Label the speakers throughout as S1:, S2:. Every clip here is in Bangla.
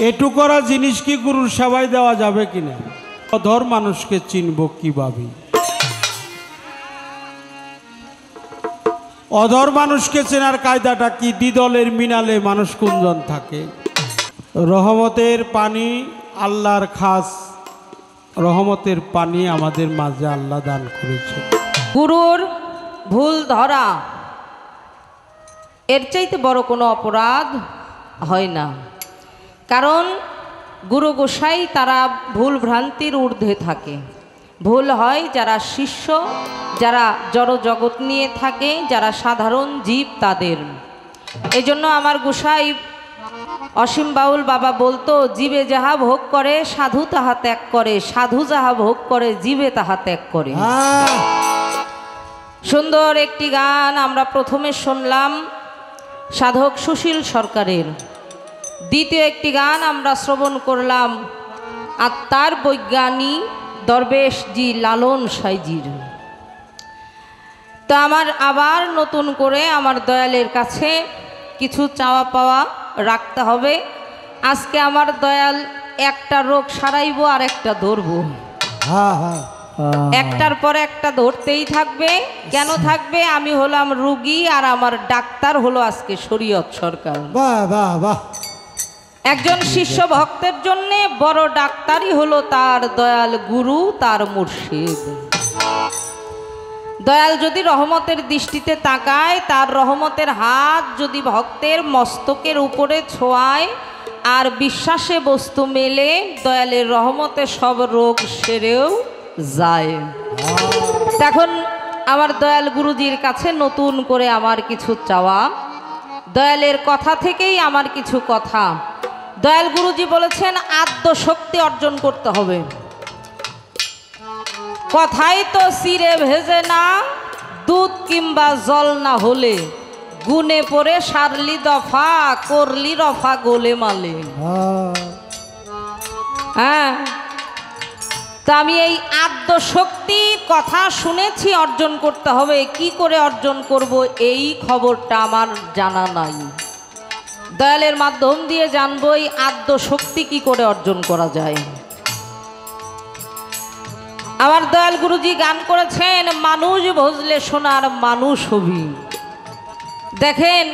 S1: এটু করা জিনিস কি গুরুর সেবায় দেওয়া যাবে কিনা? অধর মানুষকে চিনব কিভাবে? অধর মানুষকে চেনার কায়দাটা কি? দ্বিদলের মিনালে মানুষ কুঞ্জন থাকে। রহমতের পানি, আল্লাহর খাস রহমতের পানি আমাদের মাঝে আল্লাহ দান করেছে।
S2: গুরুর ভুল ধরা এর চাইতে বড় কোনো অপরাধ হয় না। কারণ গুরু গোসাই তারা ভুল ভ্রান্তির ঊর্ধ্বে থাকে। ভুল হয় যারা শিষ্য, যারা জড় জগৎ নিয়ে থাকে, যারা সাধারণ জীব তাদের। এই জন্য আমার গোসাই অসীম বাউল বাবা বলতো, জীবে যাহা ভোগ করে সাধু তাহা ত্যাগ করে, সাধু যাহা ভোগ করে জীবে তাহা ত্যাগ করে। সুন্দর একটি গান আমরা প্রথমে শুনলাম সাধক সুশীল সরকারের। দ্বিতীয় একটি গান আমরা শ্রবণ করলাম আত্মার বৈজ্ঞানিক দরবেশজি লালন সাইজির। তো আমার আবার নতুন করে আমার দয়ালের কাছে কিছু চাওয়া পাওয়া রাখতে হবে। আজকে আমার দয়াল একটা রোগ সারাইব আর একটা ধরবো, একটার পর একটা ধরতেই থাকবে। কেন থাকবে? আমি হলাম রুগী আর আমার ডাক্তার হলো আজকে শরীয়ত সরকার। একজন শিষ্য ভক্তের জন্য বড় ডাক্তারই হলো তার দয়াল গুরু, তার মুর্শিদ। দয়াল যদি রহমতের দৃষ্টিতে তাকায়, তার রহমতের হাত যদি ভক্তের মস্তকের উপরে ছোঁয়ায় আর বিশ্বাসে বস্তু মেলে, দয়ালের রহমতে সব রোগ সেরেও যায়। তখন আমার দয়াল গুরুজির কাছে নতুন করে আমার কিছু চাওয়া, দয়ালের কথা থেকেই আমার কিছু কথা। দয়াল গুরুজি বলেছেন আদ্য শক্তি অর্জন করতে হবে। কথাই তো চিরে ভেজে না, দুধ কিংবা জল না হলে, গুনে পড়ে সারলি দফা, করলি রফা গোলে মালে। হ্যাঁ, তা আমি এই আদ্য শক্তি কথা শুনেছি অর্জন করতে হবে। কি করে অর্জন করব এই খবরটা আমার জানা নাই। দয়ালের মাধ্যম দিয়ে জানবো এই আদ্য শক্তি কি করে অর্জন করা যায়। আমার দয়াল গুরুজি গান করেছেন মানুষ ভজলে সোনার মানুষ হবি। দেখেন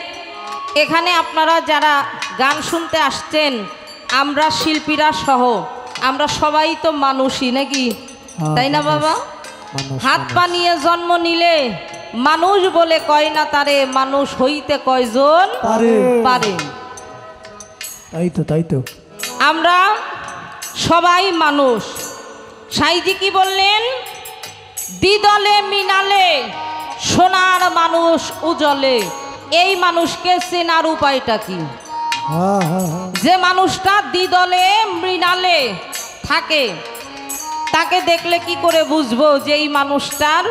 S2: এখানে আপনারা যারা গান শুনতে আসছেন, আমরা শিল্পীরা সহ আমরা সবাই তো মানুষই নাকি, তাই না বাবা? হাত পা নিয়ে জন্ম নিলে মানুষ বলে কয় না তারে, মানুষ হইতে কয়জন পারে।
S3: তাই তো
S2: আমরা সবাই মানুষ। সাইজি কি বললেন? দ্বিদলে মিনালে সোনার মানুষ উজলে। এই মানুষকে চেনার উপায়টা কি? যে মানুষটা দ্বিদলে মৃণালে থাকে, তাকে দেখলে কি করে বুঝবো যে এই মানুষটার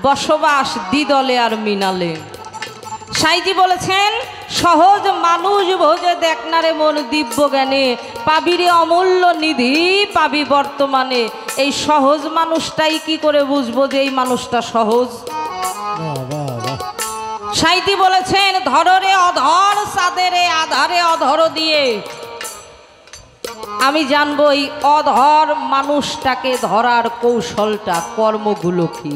S2: বসবাস দ্বিদলে আর মৃণালে? সাইজি বলেছেন সহজ মানুষ ভোজে দেখ না রে মন দিব্য জ্ঞানে, পাবি রে অমূল্য নিধি পাবি বর্তমানে। এই সহজ মানুষটাই কি করে বুঝবো যে এই মানুষটা সহজ? সাইজি বলেছেন ধররে অধর চাঁদেরে আধারে অধর দিয়ে। আমি জানবো এই অধর মানুষটাকে ধরার কৌশলটা, কর্মগুলো কি।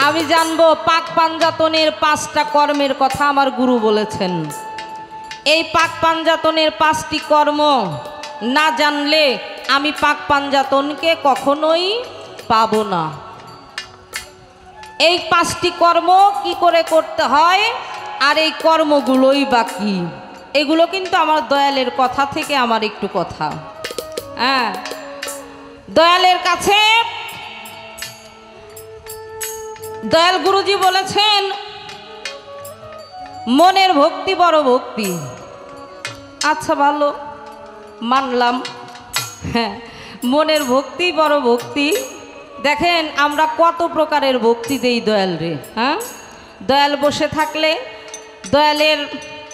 S2: আমি জানবো পাক পাঞ্জাতনের 5টা কর্মের কথা আমার গুরু বলেছেন। এই পাক পাঞ্জাতনের 5টি কর্ম না জানলে আমি পাক পাঞ্জাতনকে কখনোই পাবো না। এই 5টি কর্ম কি করে করতে হয় আর এই কর্মগুলোই বা কি, এগুলো কিন্তু আমার দয়ালের কথা থেকে আমার একটু কথা। হ্যাঁ, দয়ালের কাছে দয়াল গুরুজি বলেছেন মনের ভক্তি বড় ভক্তি। আচ্ছা ভালো, মানলাম, হ্যাঁ মনের ভক্তি বড় ভক্তি। দেখেন আমরা কত প্রকারের ভক্তি দেই দয়াল রে। হ্যাঁ, দয়াল বসে থাকলে দয়ালের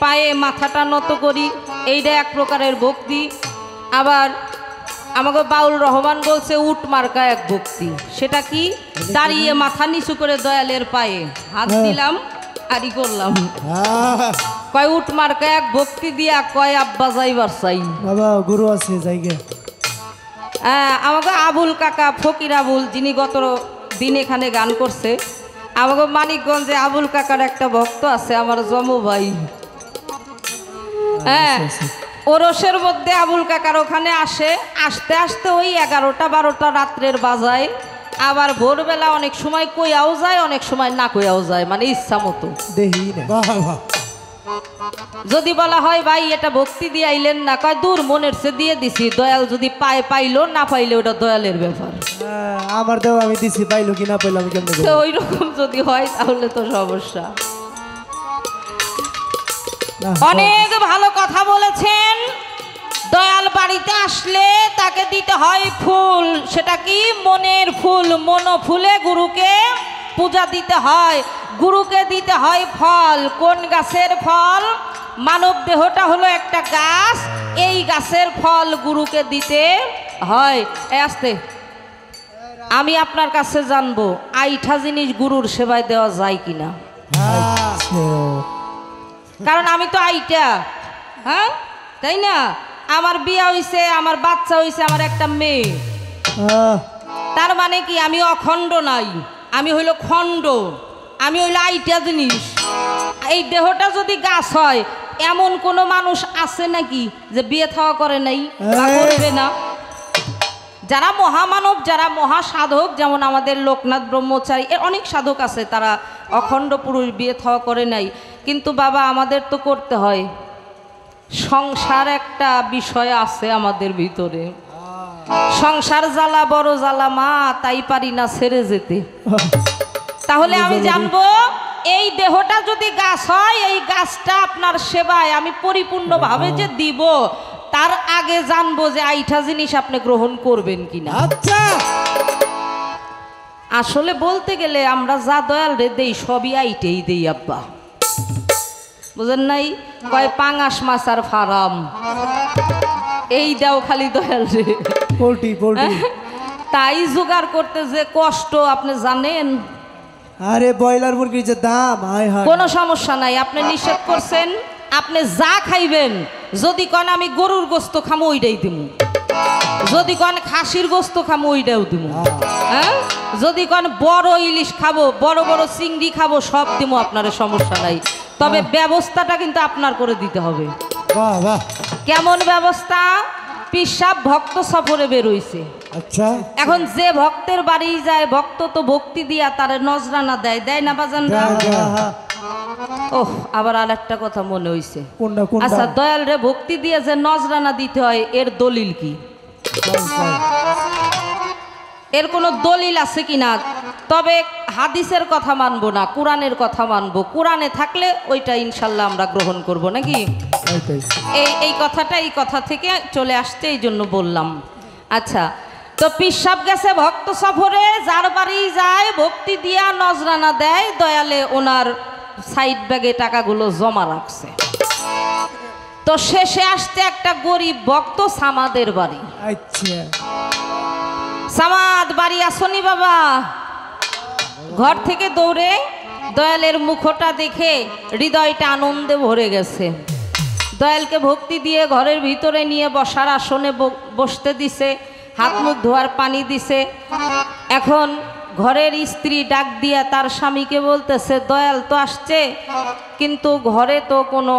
S2: পায়ে মাথাটা নত করি, এইটা এক প্রকারের ভক্তি। আবার আমাকে বাউল রহমান বলছে উট মার্কা এক ভক্তি। সেটা কি? দাঁড়িয়ে মাথা নিচু করে দয়ালের পায়ে হাত দিলাম আরই করলাম। কয় উঠ মার্কা এক ভক্তি দিয়া কয় আব্বা যাইবার চাই।
S3: বাবা গুরু আছে জায়গা।
S2: আমাকে আবুল কাকা ফকির আবুল, যিনি গত দিন এখানে গান করছে, আমাকে মানিকগঞ্জে আবুল কাকার একটা ভক্ত আছে, আমার জমু ভাই। হ্যাঁ, ওরসের মধ্যে আবুল কাকার ওখানে আসে, আসতে আসতে ওই 11টা 12টা রাত্রের বাজায়। আবার ভোরবেলা অনেক সময় কইয়াও যায়, অনেক সময় না কইয়াও যায়, মানে ইচ্ছা মতো।
S3: দেহি না
S2: যদি বলা হয় ভাই এটা ভক্তি দিয়ে আইলেন না, কয় দূর মনের সে দিয়ে দিছি, দয়াল যদি পায় পাইলো, না পাইলে ওটা দয়ালের ব্যাপার।
S3: আমার দেও আমি দিছি, পাইলো কি না পাইলো আমি কেমনে
S2: তো ওই রকম যদি হয় তাহলে তো সমস্যা। অনেক ভালো কথা বলেছেন। দয়াল বাড়িতে আসলে তাকে দিতে হয় ফুল, সেটা কি মনের ফুল। মনোফুলে গুরুকে পূজা দিতে হয়, গুরুকে দিতে হয় ফল। কোন গাছের ফল? মানব দেহটা হলো একটা গাছ, এই গাছের ফল গুরুকে দিতে হয়। আস্তে, আমি আপনার কাছে জানবো আইঠা জিনিস গুরুর সেবায় দেওয়া যায় কিনা, কারণ আমি তো আইটা, হ্যাঁ তাই না? আমার বিয়া হইছে, আমার বাচ্চা হইছে, আমার একটা মেয়ে। তার মানে কি আমি অখণ্ড নাই, আমি হইল খণ্ড, আমি হইল আইটা জিনিস। এই দেহটা যদি গাছ হয়, এমন কোনো মানুষ আছে নাকি যে বিয়ে থাওয়া করে নাই বা করবে না? যারা মহামানব, যারা মহাসাধক, যেমন আমাদের লোকনাথ ব্রহ্মচারী, এর অনেক সাধক আছে, তারা অখণ্ড পুরুষ, বিয়ে থাওয়া করে নাই। কিন্তু বাবা আমাদের তো করতে হয়। সংসার একটা বিষয় আছে আমাদের ভিতরে, সংসার জ্বালা বড় জ্বালা মা, তাই পারি না ছেড়ে যেতে। তাহলে আমি জানবো এই দেহটা যদি গাছ হয়, এই গাছটা আপনার সেবায় আমি পরিপূর্ণভাবে যে দিব, তার আগে জানবো যে আইঠা জিনিস আপনি গ্রহণ করবেন কিনা।
S3: আচ্ছা,
S2: আসলে বলতে গেলে আমরা যা দয়াল রে দেই সবই আইটেই দেই আব্বা, বুঝেন নাই? কয় পাঙাশ মাছ আর ফার্ম, এই দাও খালি দয়াল রে।
S3: পোল্ট্রি পোল্ট্রি
S2: তাই জোগাড় করতে যে কষ্ট আপনি জানেন।
S3: আরে ব্রয়লার মুরগির যে দাম, হায় হায়।
S2: কোনো সমস্যা নাই, আপনি নিষেধ করছেন, আপনি যা খাইবেন। যদি কন আমি গরুর গোস্ত খামো ওইটাই দিমু, যদি কন খাসির গোস্ত খামো ওইটাও দিমু, হ্যাঁ? যদি কন বড় ইলিশ খাবো, বড় বড় চিংড়ি খাবো, সব দিমু, আপনার সমস্যা নাই। তবে ব্যবস্থাটা কিন্তু আপনার করে দিতে হবে।
S3: বাহ বাহ।
S2: কেমন ব্যবস্থা? পিসাব ভক্ত সফরে বেরোইছে।
S3: আচ্ছা,
S2: এখন যে ভক্তের বাড়ি যায়, ভক্ত তো ভক্তি দিয়া তারে নজরানা দেয়, দেয় না বাজানরা? ওহ, আবার আর একটা কথা মনে হইছে।
S3: কোনটা কোনটা?
S2: আচ্ছা, দয়াল রে ভক্তি দিয়ে যে নজরানা দিতে হয়, এর দলিল কি? এর কোনো দলিল আছে কিনা? তবে হাদিসের কথা মানবো না, কোরআনের কথা মানবো। কোরআনে থাকলে ওইটা ইনশাল্লাহ আমরা গ্রহণ করব, নাকি? এই কথাটা এই কথা থেকে চলে আসছে, এই জন্য বললাম। আচ্ছা, তো পিসাব গেছে ভক্ত সফরে, যার বাড়ি যায় ভক্তি দিয়া নজরানা দেয়, দয়ালে ওনার সাইড ব্যাগে টাকাগুলো জমা রাখছে। তো শেষে আসছে একটা গরিব ভক্ত সামাদের বাড়ি।
S3: আচ্ছা,
S2: সামাদ বাড়ি আসনি বাবা? ঘর থেকে দৌড়ে দয়ালের মুখটা দেখে হৃদয়টা আনন্দে ভরে গেছে। দয়ালকে ভক্তি দিয়ে ঘরের ভিতরে নিয়ে বসার আসনে বসতে দিছে, হাত মুখ ধোয়ার পানি দিছে। এখন ঘরের স্ত্রী ডাক দিয়া তার স্বামীকে বলতেছে, দয়াল তো আসছে, কিন্তু ঘরে তো কোনো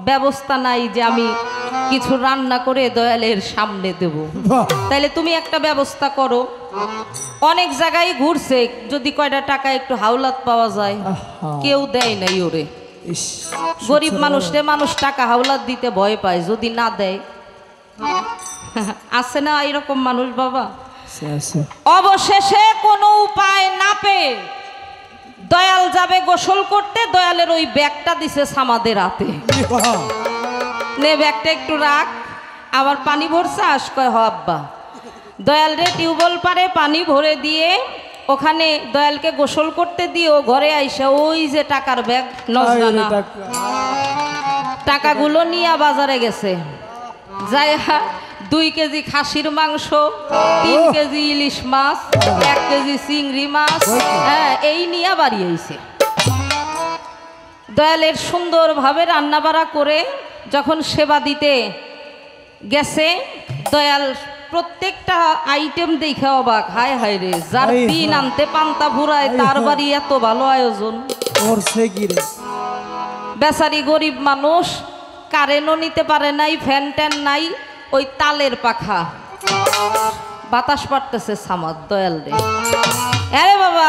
S2: ব্যবস্থা নাই যে আমি কিছু রান্না করে দয়ালের সামনে দেব, তাইলে তুমি একটা ব্যবস্থা করো। অনেক জায়গায় ঘুরছে, যদি কয়টা টাকা একটু হাওলাত পাওয়া যায়, কেউ দেয় নাই ওরে। গরিব মানুষরে মানুষ টাকা হাওলাত দিতে ভয় পায়, যদি না দেয়। আছে না এরকম মানুষ বাবা? অবশেষে কোনো উপায় না পেয়ে দয়াল যাবে গোসল করতে, দয়ালের ওই ব্যাগটা দিছে সামাদের হাতে, নে ব্যাগটা একটু রাখ, আবার পানি ভরছে আস। কয় হ আব্বা। দয়াল রে টিউবওয়েল পারে পানি ভরে দিয়ে ওখানে দয়ালকে গোসল করতে দিয়ে ও ঘরে আইসা ওই যে টাকার ব্যাগ, নজরানা টাকাগুলো নিয়ে বাজারে গেছে। যাই 2 কেজি খাসির মাংস, 3 কেজি ইলিশ মাছ, 1 কেজি চিংড়ি মাছ, হ্যাঁ এই নিয়ে বাড়ি আইছে। দয়ালের সুন্দরভাবে রান্নাবাড়া করে যখন সেবা দিতে গেছে, দয়াল প্রত্যেকটা আইটেম দেখে অবাক, হায় হায় রে, যার
S3: হায়
S2: দিন
S3: হায়।
S2: আনতে পান্তা ফুরায়
S3: হায়
S2: তার
S3: হায়।
S2: বাড়ি এত ভালো আয়োজন।
S3: ওর সে কি রে?
S2: বেচারি গরিব মানুষ, কারেন্টও নিতে পারে নাই, ফ্যান ট্যান নাই, ওই তালের পাখা বাতাস পাড়তেছে সামাদ। দয়াল রে, আরে বাবা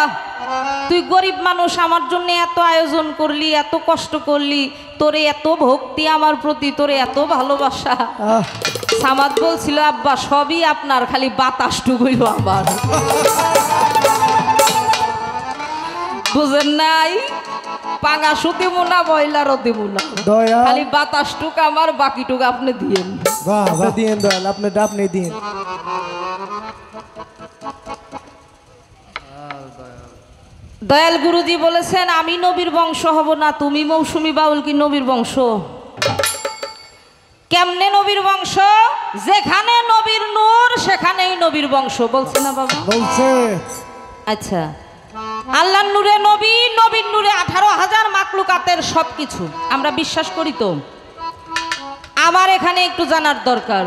S2: তুই গরিব মানুষ, আমার জন্য এত আয়োজন করলি, এত কষ্ট করলি, তোরে এত ভক্তি আমার প্রতি, তোরে এত ভালোবাসা।
S3: আহ,
S2: সামাদ বলছিল, আব্বা সবই আপনার, খালি বাতাসটুকুই আমার। বুঝেন নাই, পাঙাশও দিব না, বয়লারও দিব না,
S3: দয়া
S2: খালি বাতাসটুক আমার, বাকিটুক আপনি দিয়েন।
S3: বাহ বাহ, দিন দয়াল, আপনি দিন।
S2: দয়াল গুরুজি বলেছেন, আমি নবীর বংশ হব না, তুমি মৌসুমী বাউল কি নবীর বংশ? কেমনে নবীর বংশ? যেখানে নবীর নূর সেখানেই নবীর বংশ, বলছে না বাবা?
S3: বলছে
S2: আচ্ছা, আল্লাহর নূরে নবী, নবীর নূরে 18,000 মাকলুকাতের সবকিছু আমরা বিশ্বাস করি। তো আমার এখানে একটু জানার দরকার,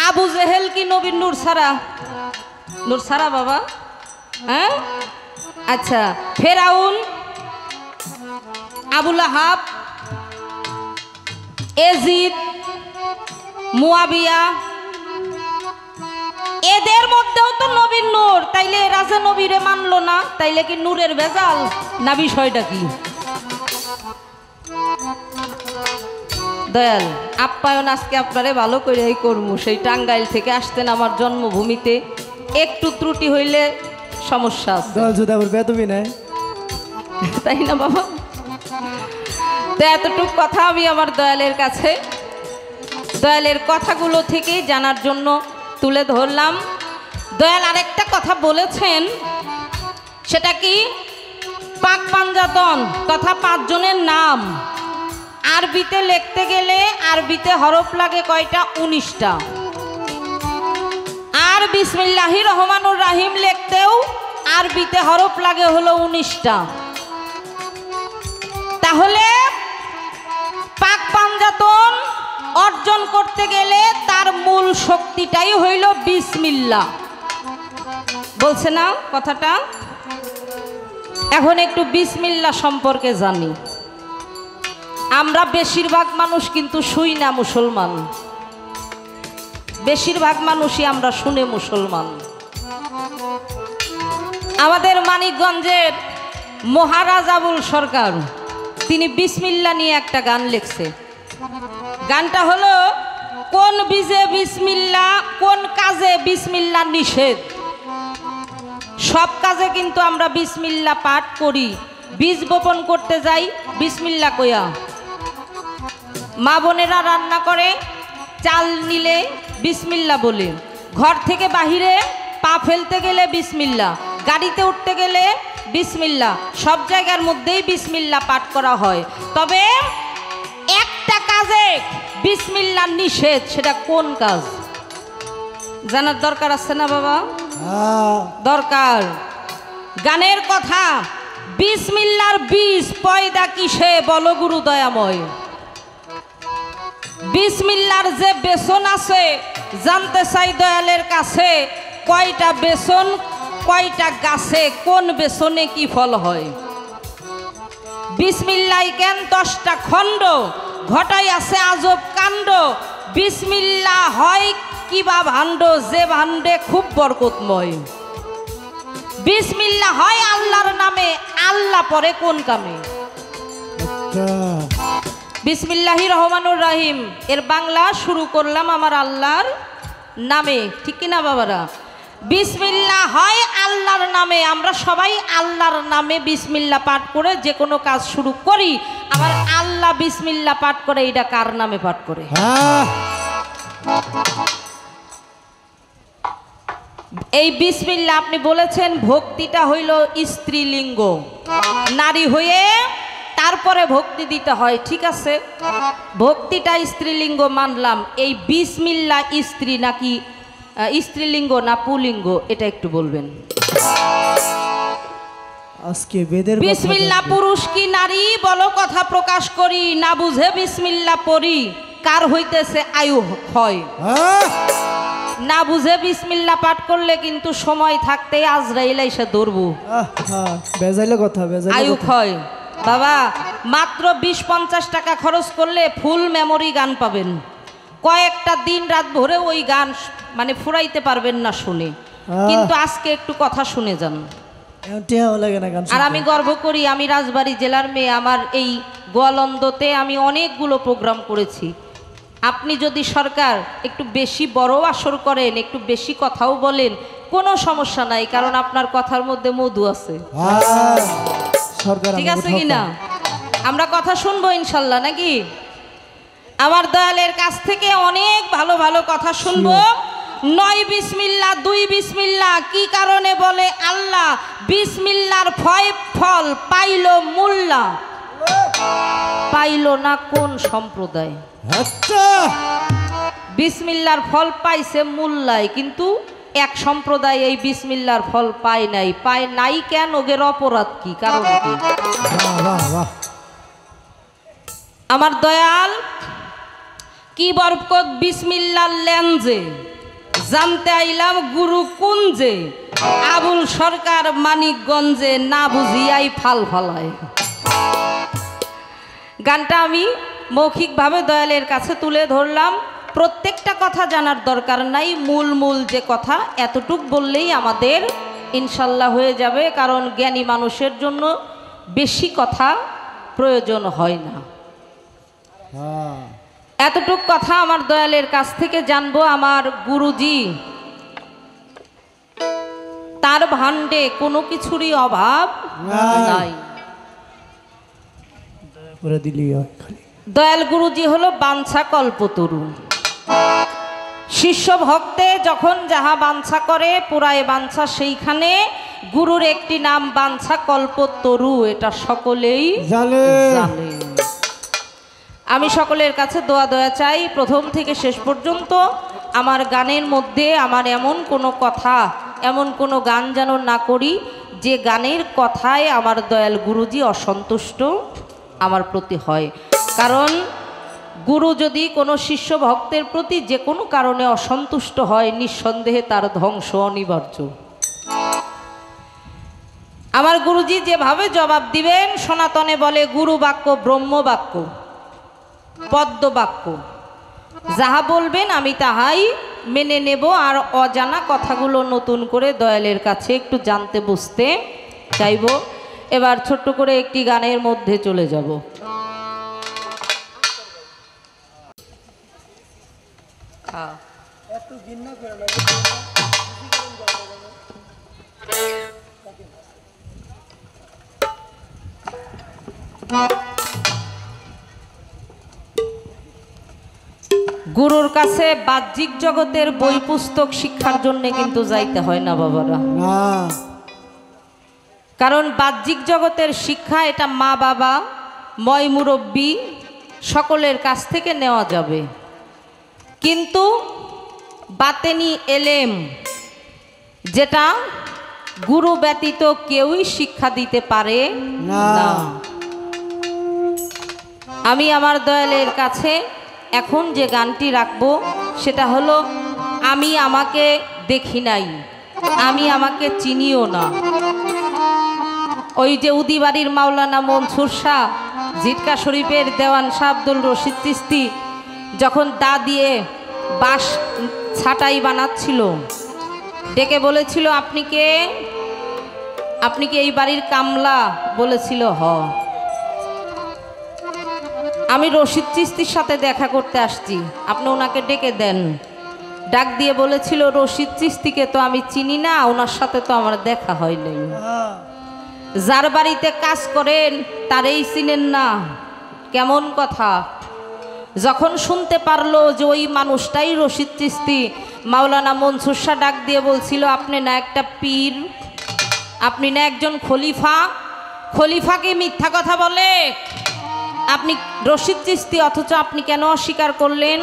S2: আবু জেহেল কি নবীর নূর ছাড়া? নূর ছাড়া বাবা? হ্যাঁ, আচ্ছা, ফেরাউন, আবুল আহাব, এজিদ, মুয়াবিয়া, এদের মধ্যেও তো নবীর নূর, তাইলে এরা যে নবীরে মানলো না, তাইলে কি নূরের ভেজাল না বিষয়টা কি? দয়াল আপ্যায়ন আজকে আপনারে ভালো করেই করবো, সেই টাঙ্গাইল থেকে আসতেন আমার জন্মভূমিতে, একটু ত্রুটি হইলে সমস্যা আছে,
S3: দয়াল যদি আবার বেদবি নাই।
S2: তাই না বাবা? তো এতটুক কথা আমি আমার দয়ালের কাছে, দয়ালের কথাগুলো থেকেই জানার জন্য তুলে ধরলাম। দয়াল আরেকটা কথা বলেছেন, সেটা কি? পাক পাঞ্জাতন তথা 5 জনের নাম আরবিতে লিখতে গেলে আরবিতে হরফ লাগে কয়টা? 19টা। আর বিসমিল্লাহির রহমানুর রাহিম লিখতেও আরবিতে হরফ লাগে হলো 19টা। তাহলে পাক পাঞ্জাতন অর্জন করতে গেলে তার মূল শক্তিটাই হইল বিসমিল্লাহ, বলছে না কথাটা? এখন একটু বিসমিল্লাহ সম্পর্কে জানি। আমরা বেশিরভাগ মানুষ কিন্তু শুই না মুসলমান, বেশিরভাগ মানুষই আমরা শুনে মুসলমান। আমাদের মানিকগঞ্জের মহারাজ আবুল সরকার, তিনি বিসমিল্লাহ নিয়ে একটা গান লিখছে। গানটা হলো, কোন বীজে বিসমিল্লাহ, কোন কাজে বিসমিল্লাহ নিষেধ। সব কাজে কিন্তু আমরা বিসমিল্লাহ পাঠ করি। বীজ বপন করতে যাই বিসমিল্লাহ কইয়া, মা বোনেরা রান্না করে চাল নিলে বিসমিল্লাহ বলে, ঘর থেকে বাহিরে পা ফেলতে গেলে বিসমিল্লাহ, গাড়িতে উঠতে গেলে বিসমিল্লাহ, সব জায়গার মধ্যেই বিসমিল্লাহ পাঠ করা হয়। তবে একটা কাজে বিসমিল্লাহ নিষেধ, সেটা কোন কাজ জানার দরকার আছে না বাবা? দরকার। গানের কথা, বিসমিল্লাহর বীজ পয়দা কিসে বলো গুরু দয়াময়। বিসমিল্লাহর যে বেসন আছে, জানতে চাই দয়ালের কাছে, কয়টা বেসন, কয়টা গাছে, কোন বেসনে কি ফল হয়। বিসমিল্লাহ কেন 10টা খণ্ড, ঘটাই আছে আজব কাণ্ড। বিসমিল্লাহ হয় কিবা ভাণ্ড, যে ভাণ্ডে খুব বরকতময়। বিসমিল্লাহ হয় আল্লাহর নামে, আল্লাহ পরে কোন কামে। বিসমিল্লাহির রহমানুর রাহিম এর বাংলা শুরু করলাম আমার আল্লাহর নামে, ঠিক কিনা বাবারা? বিসমিল্লাহ হয় আল্লাহর নামে, আমরা সবাই আল্লাহর নামে বিসমিল্লাহ পাঠ করে যে কোনো কাজ শুরু করি। আবার আল্লাহ বিসমিল্লাহ পাঠ করে, এটা কার নামে পাঠ করে? এই বিসমিল্লাহ আপনি বলেছেন ভক্তিটা হইল স্ত্রীলিঙ্গ, নারী হয়ে তারপরে ভক্তি দিতে হয়, ঠিক আছে, ভক্তিটা স্ত্রীলিঙ্গ মানলাম। এই বিসমিল্লাহ স্ত্রী নাকি স্ত্রীলিঙ্গ না পুলিঙ্গ, এটা একটু বলবেন।
S3: আজকে বেদের কথা
S2: বিসমিল্লাহ
S3: জানবো।
S2: পুরুষ কি নারী বলো কথা প্রকাশ করি, না বুঝে বিসমিল্লাহ পড়ি কার হইতেছে আয়ু ক্ষয়।
S3: হ্যাঁ?
S2: না বুঝে বিসমিল্লাহ পাঠ করলে কিন্তু সময় থাকতেই আজরাইল এসে ধরবো,
S3: বেজাইলে কথা বেজাইলে
S2: আয়ু
S3: কথা।
S2: ক্ষয়। বাবা মাত্র 20-50 টাকা খরচ করলে ফুল মেমোরি গান পাবেন, কয়েকটা দিন রাত ভরে ওই গান মানে ফুরাইতে পারবেন না শুনে। কিন্তু আজকে একটু কথা শুনে যান।
S3: এখন টেহাও লাগে না গান
S2: আর
S3: শুনতে।
S2: আমি গর্ব করি, আমি রাজবাড়ী জেলার মেয়ে, আমার এই গোয়ালন্দতে আমি অনেকগুলো প্রোগ্রাম করেছি। আপনি যদি সরকার একটু বেশি বড় আসর করেন, একটু বেশি কথাও বলেন, কোনো সমস্যা নাই, কারণ আপনার কথার মধ্যে মধু আছে।
S3: হ্যাঁ, সরকার
S2: ঠিক
S3: আমাকে
S2: আছে কি না? আমরা কথা শুনবো ইনশাল্লাহ নাকি? আমার দয়ালের কাছ থেকে অনেক ভালো ভালো কথা শুনবো। 9 বিসমিল্লাহ 2 বিসমিল্লাহ কি কারণে বলে আল্লাহ? বিসমিল্লার ফল পাইলো মোল্লা, পাইলো না কোন সম্প্রদায়?
S3: আচ্ছা
S2: বিসমিল্লার ফল পাইছে মোল্লায়, কিন্তু এক সম্প্রদায় এই বিসমিল্লার ফল পায় নাই কেন? ওদের অপরাধ কি, কারণ কি?
S3: বাহ বাহ বাহ।
S2: আমার দয়াল কি বরকত বিসমিল্লার লেনজে জানতে আইলাম গুরু কুঞ্জে, আবুল সরকার মানিকগঞ্জে না বুঝিয়াই ফাল ফালায়। গানটা আমি মৌখিকভাবে দয়ালের কাছে তুলে ধরলাম। প্রত্যেকটা কথা জানার দরকার নাই, মূল যে কথা এতটুক বললেই আমাদের ইনশাল্লাহ হয়ে যাবে, কারণ জ্ঞানী মানুষের জন্য বেশি কথা প্রয়োজন হয় না।
S3: হ্যাঁ
S2: এতটুক কথা আমার দয়ালের কাছ থেকে জানবো। আমার গুরুজি, তার ভাণ্ডে কোনো কিছুরই অভাব নাই।
S3: করে দিলি হয় খালি।
S2: দয়াল গুরুজি হলো বাঞ্ছা কল্পতরু। শিষ্য ভক্তে যখন যাহা বাঞ্ছা করে পুরায় বাঞ্ছা সেইখানে। গুরুর একটি নাম বাঞ্ছা কল্পতরু, এটা সকলেই
S3: জানে।
S2: জানে। আমি সকলের কাছে দোয়া চাই প্রথম থেকে শেষ পর্যন্ত। আমার গানের মধ্যে আমার এমন কোনো কথা, এমন কোনো গান যেন না করি যে গানের কথায় আমার দয়াল গুরুজি অসন্তুষ্ট আমার প্রতি হয়। কারণ গুরু যদি কোনো শিষ্য ভক্তের প্রতি যে কোনো কারণে অসন্তুষ্ট হয়, নিঃসন্দেহে তার ধ্বংস অনিবার্য। আমার গুরুজি যেভাবে জবাব দিবেন, সনাতনে বলে গুরু বাক্য ব্রহ্ম বাক্য, পদ্ম বাক্য, যাহা বলবেন আমি তাহাই মেনে নেব। আর অজানা কথাগুলো নতুন করে দয়ালের কাছে একটু জানতে বুঝতে চাইব। এবার ছোট্ট করে একটি গানের মধ্যে চলে যাব। গুরুর কাছে বাহ্যিক জগতের বই পুস্তক শিক্ষার জন্য কিন্তু যাইতে হয় না বাবারা।
S3: না
S2: কারণ বাহ্যিক জগতের শিক্ষা এটা মা বাবা, ময় মুরব্বী সকলের কাছ থেকে নেওয়া যাবে, কিন্তু বাতেনি এলেম যেটা গুরু ব্যতীত কেউই শিক্ষা দিতে পারে
S3: না।
S2: না। আমি আমার দয়ালের কাছে এখন যে গানটি রাখবো সেটা হলো আমি আমাকে দেখি নাই, আমি আমাকে চিনিও না। ওই যে উদিবাড়ির মাওলানা মনসুর শাহ, জিটকা শরীফের দেওয়ান শাহ আব্দুল রশিদ চিস্তি যখন দা দিয়ে বাঁশ ছাটাই বানাচ্ছিল, ডেকে বলেছিল আপনি কে? আপনি কি এই বাড়ির কামলা? বলেছিল হ। আমি রশিদ চিস্তির সাথে দেখা করতে আসছি, আপনি ওনাকে ডেকে দেন। ডাক দিয়ে বলেছিল রশিদ চিস্তিকে তো আমি চিনি না, ওনার সাথে তো আমার দেখা হয় নাই। যার বাড়িতে কাজ করেন তারেই চিনেন না, কেমন কথা। যখন শুনতে পারলো যে ওই মানুষটাই রশিদ চিস্তি, মাওলানা মনসুর শাহ ডাক দিয়ে বলছিল আপনি না একটা পীর, আপনি না একজন খলিফা, খলিফাকে মিথ্যা কথা বলে আপনি রশিদ চিস্তি, অথচ আপনি কেন অস্বীকার করলেন?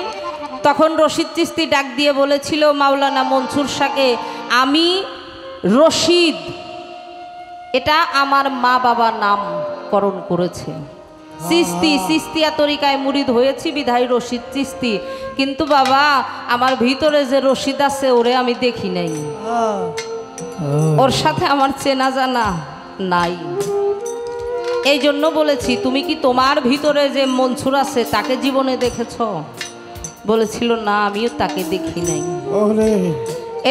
S2: তখন রশিদ চিস্তি ডাক দিয়ে বলেছিল মাওলানা মনসুর শাহকে, আমি রশিদ, এটা আমার মা বাবা নামকরণ করেছে। চিস্তি, চিস্তিয়া তরিকায় মুরিদ হয়েছি বিধায় রশিদ চিস্তি, কিন্তু বাবা আমার ভিতরে যে রশিদ আছে ওরে আমি দেখি নাই, ওর সাথে আমার চেনা জানা নাই। এই জন্য বলেছি তুমি কি তোমার ভিতরে যে মনসুর আছে তাকে জীবনে দেখেছ? বলেছিল না, আমিও তাকে দেখি নাই।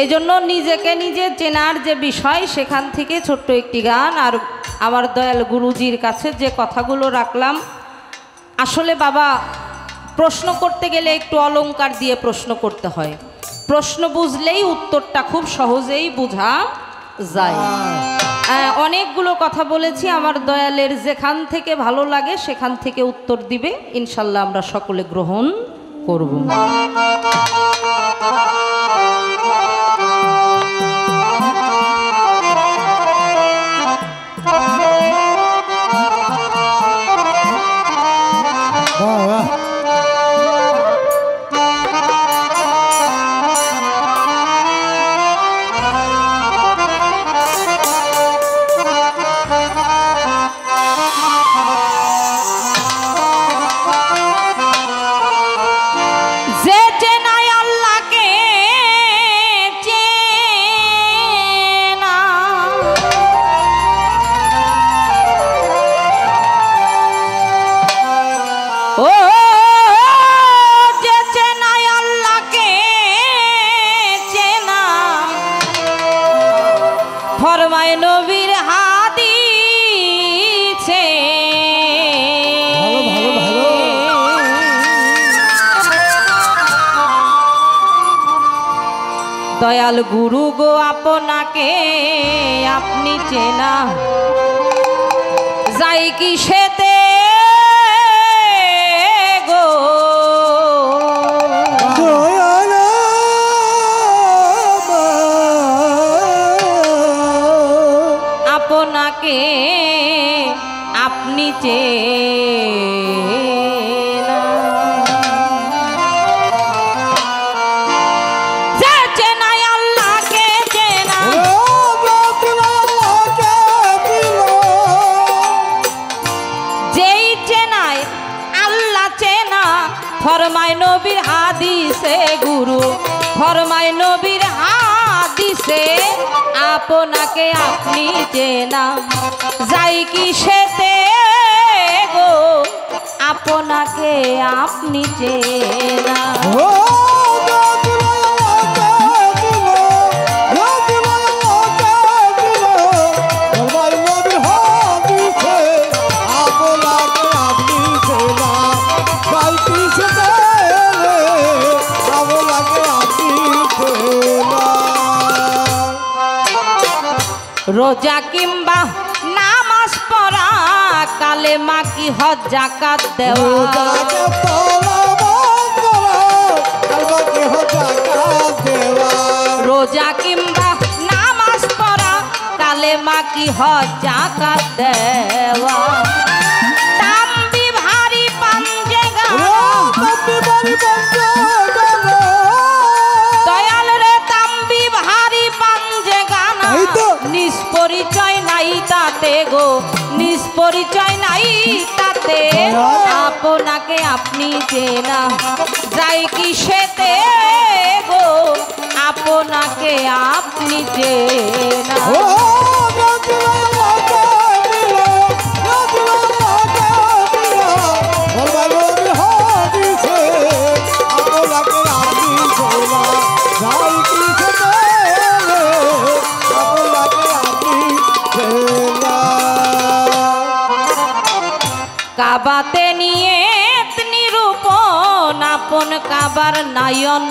S2: এই জন্য নিজেকে নিজে চেনার যে বিষয়, সেখান থেকে ছোট্ট একটি গান আর আমার দয়াল গুরুজির কাছে যে কথাগুলো রাখলাম। আসলে বাবা, প্রশ্ন করতে গেলে একটু অলংকার দিয়ে প্রশ্ন করতে হয়, প্রশ্ন বুঝলেই উত্তরটা খুব সহজেই বোঝা যায়। অনেকগুলো কথা বলেছি, আমার দয়ালের যেখান থেকে ভালো লাগে সেখান থেকে উত্তর দিবে, ইনশাল্লাহ আমরা সকলে গ্রহণ করব। ফরমায় নবীর হাদিসে, দয়াল গুরু গো আপনাকে আপনি চেনা যাই কি সেতে গো, আপনাকে আপনি চেনা, যে চেনাই আল্লাহকে চেনা, যেই চেনাই আল্লাহ চেনা, ফরমায় নবীর হাদিসে গুরু, ফরমায় নবীর হাদিসে আপনাকে আপনি চেনা যাই কি সেতে গো, আপনাকে আপনি চেনা। রোজা কিংবা নামাজ পড়া, কালেমা কি হজ যাকাত দেওয়া, রোজা কিংবা নামাজ পড়া, কালেমা কি হজ যাকাত দেওয়া, তাম্বি ভারী পাঞ্জে দয়াল রে, তাম্বি ভারী পাঞ্জে গানা, নিষ্পরিচয় নাই তাতে গো, নিষ্পরিচয় নাই তাতে, আপনাকে আপনি চেনা যাই কি সেতে গো, আপনাকে আপনি চেনা। কাবাতে নিয়ে নিরূপণ, আপন কাবার নয়ন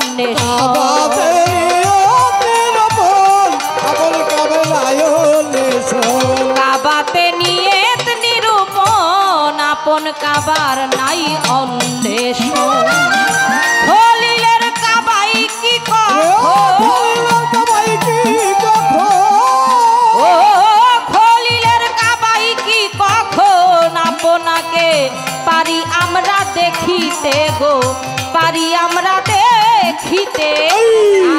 S2: কাবাতে নিয়ে নিরূপণ, আপন কাবার নাই অন্বেষণ, খলিলের কাবাই কি খলিলের কাবাই কি কখন, আপনাকে পারি আমরা দেখিতে গো, পারি আমরা দেখিতে,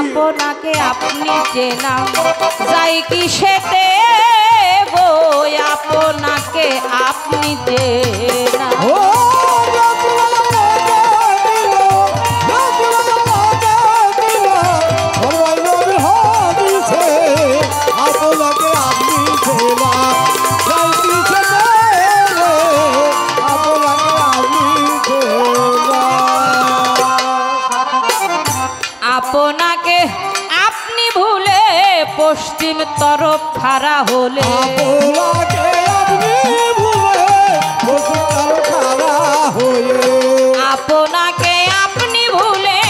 S2: আপনাকে আপনি চেনা যাই কি সেতে গো আপনাকে আপনি যে না
S3: ও আপনাকে আপনি ছেলা
S2: আপনাকে আপনি ভুলে পশ্চিম তরফ খাড়া হলে আপনাকে আপনি ভুলে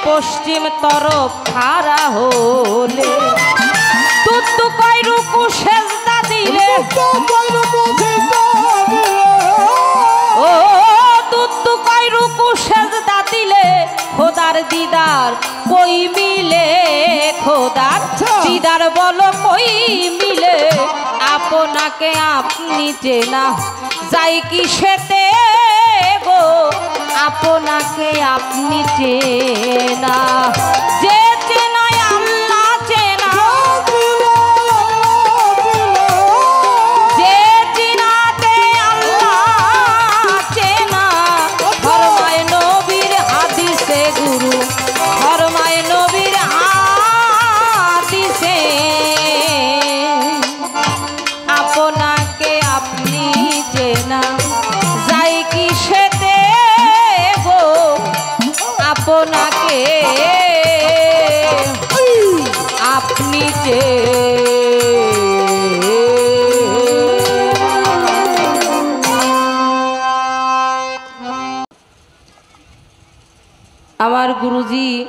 S2: পশ্চিম তরফ খাড়া হলে তুতু কয় রুকু সেজদা দিলে ও তুতু কয় রুকু সেজদা দিলে খোদার দিদার কই মিলে খোদার দিদার বলো কই মিলে আপনাকে আপনি চেনা যাই কি সেতে গো আপনাকে আপনি চেনা যে চেনায় আল্লাহ চেনা যে চিনাতে আল্লাহ চেনা ফরমায় নবীর হাদিসে গুরু ফরমায় নবীর হাদিসে আপনাকে আপনি চেনা যাই কি সেতে গো আপনাকে আপনি আমার গুরুজি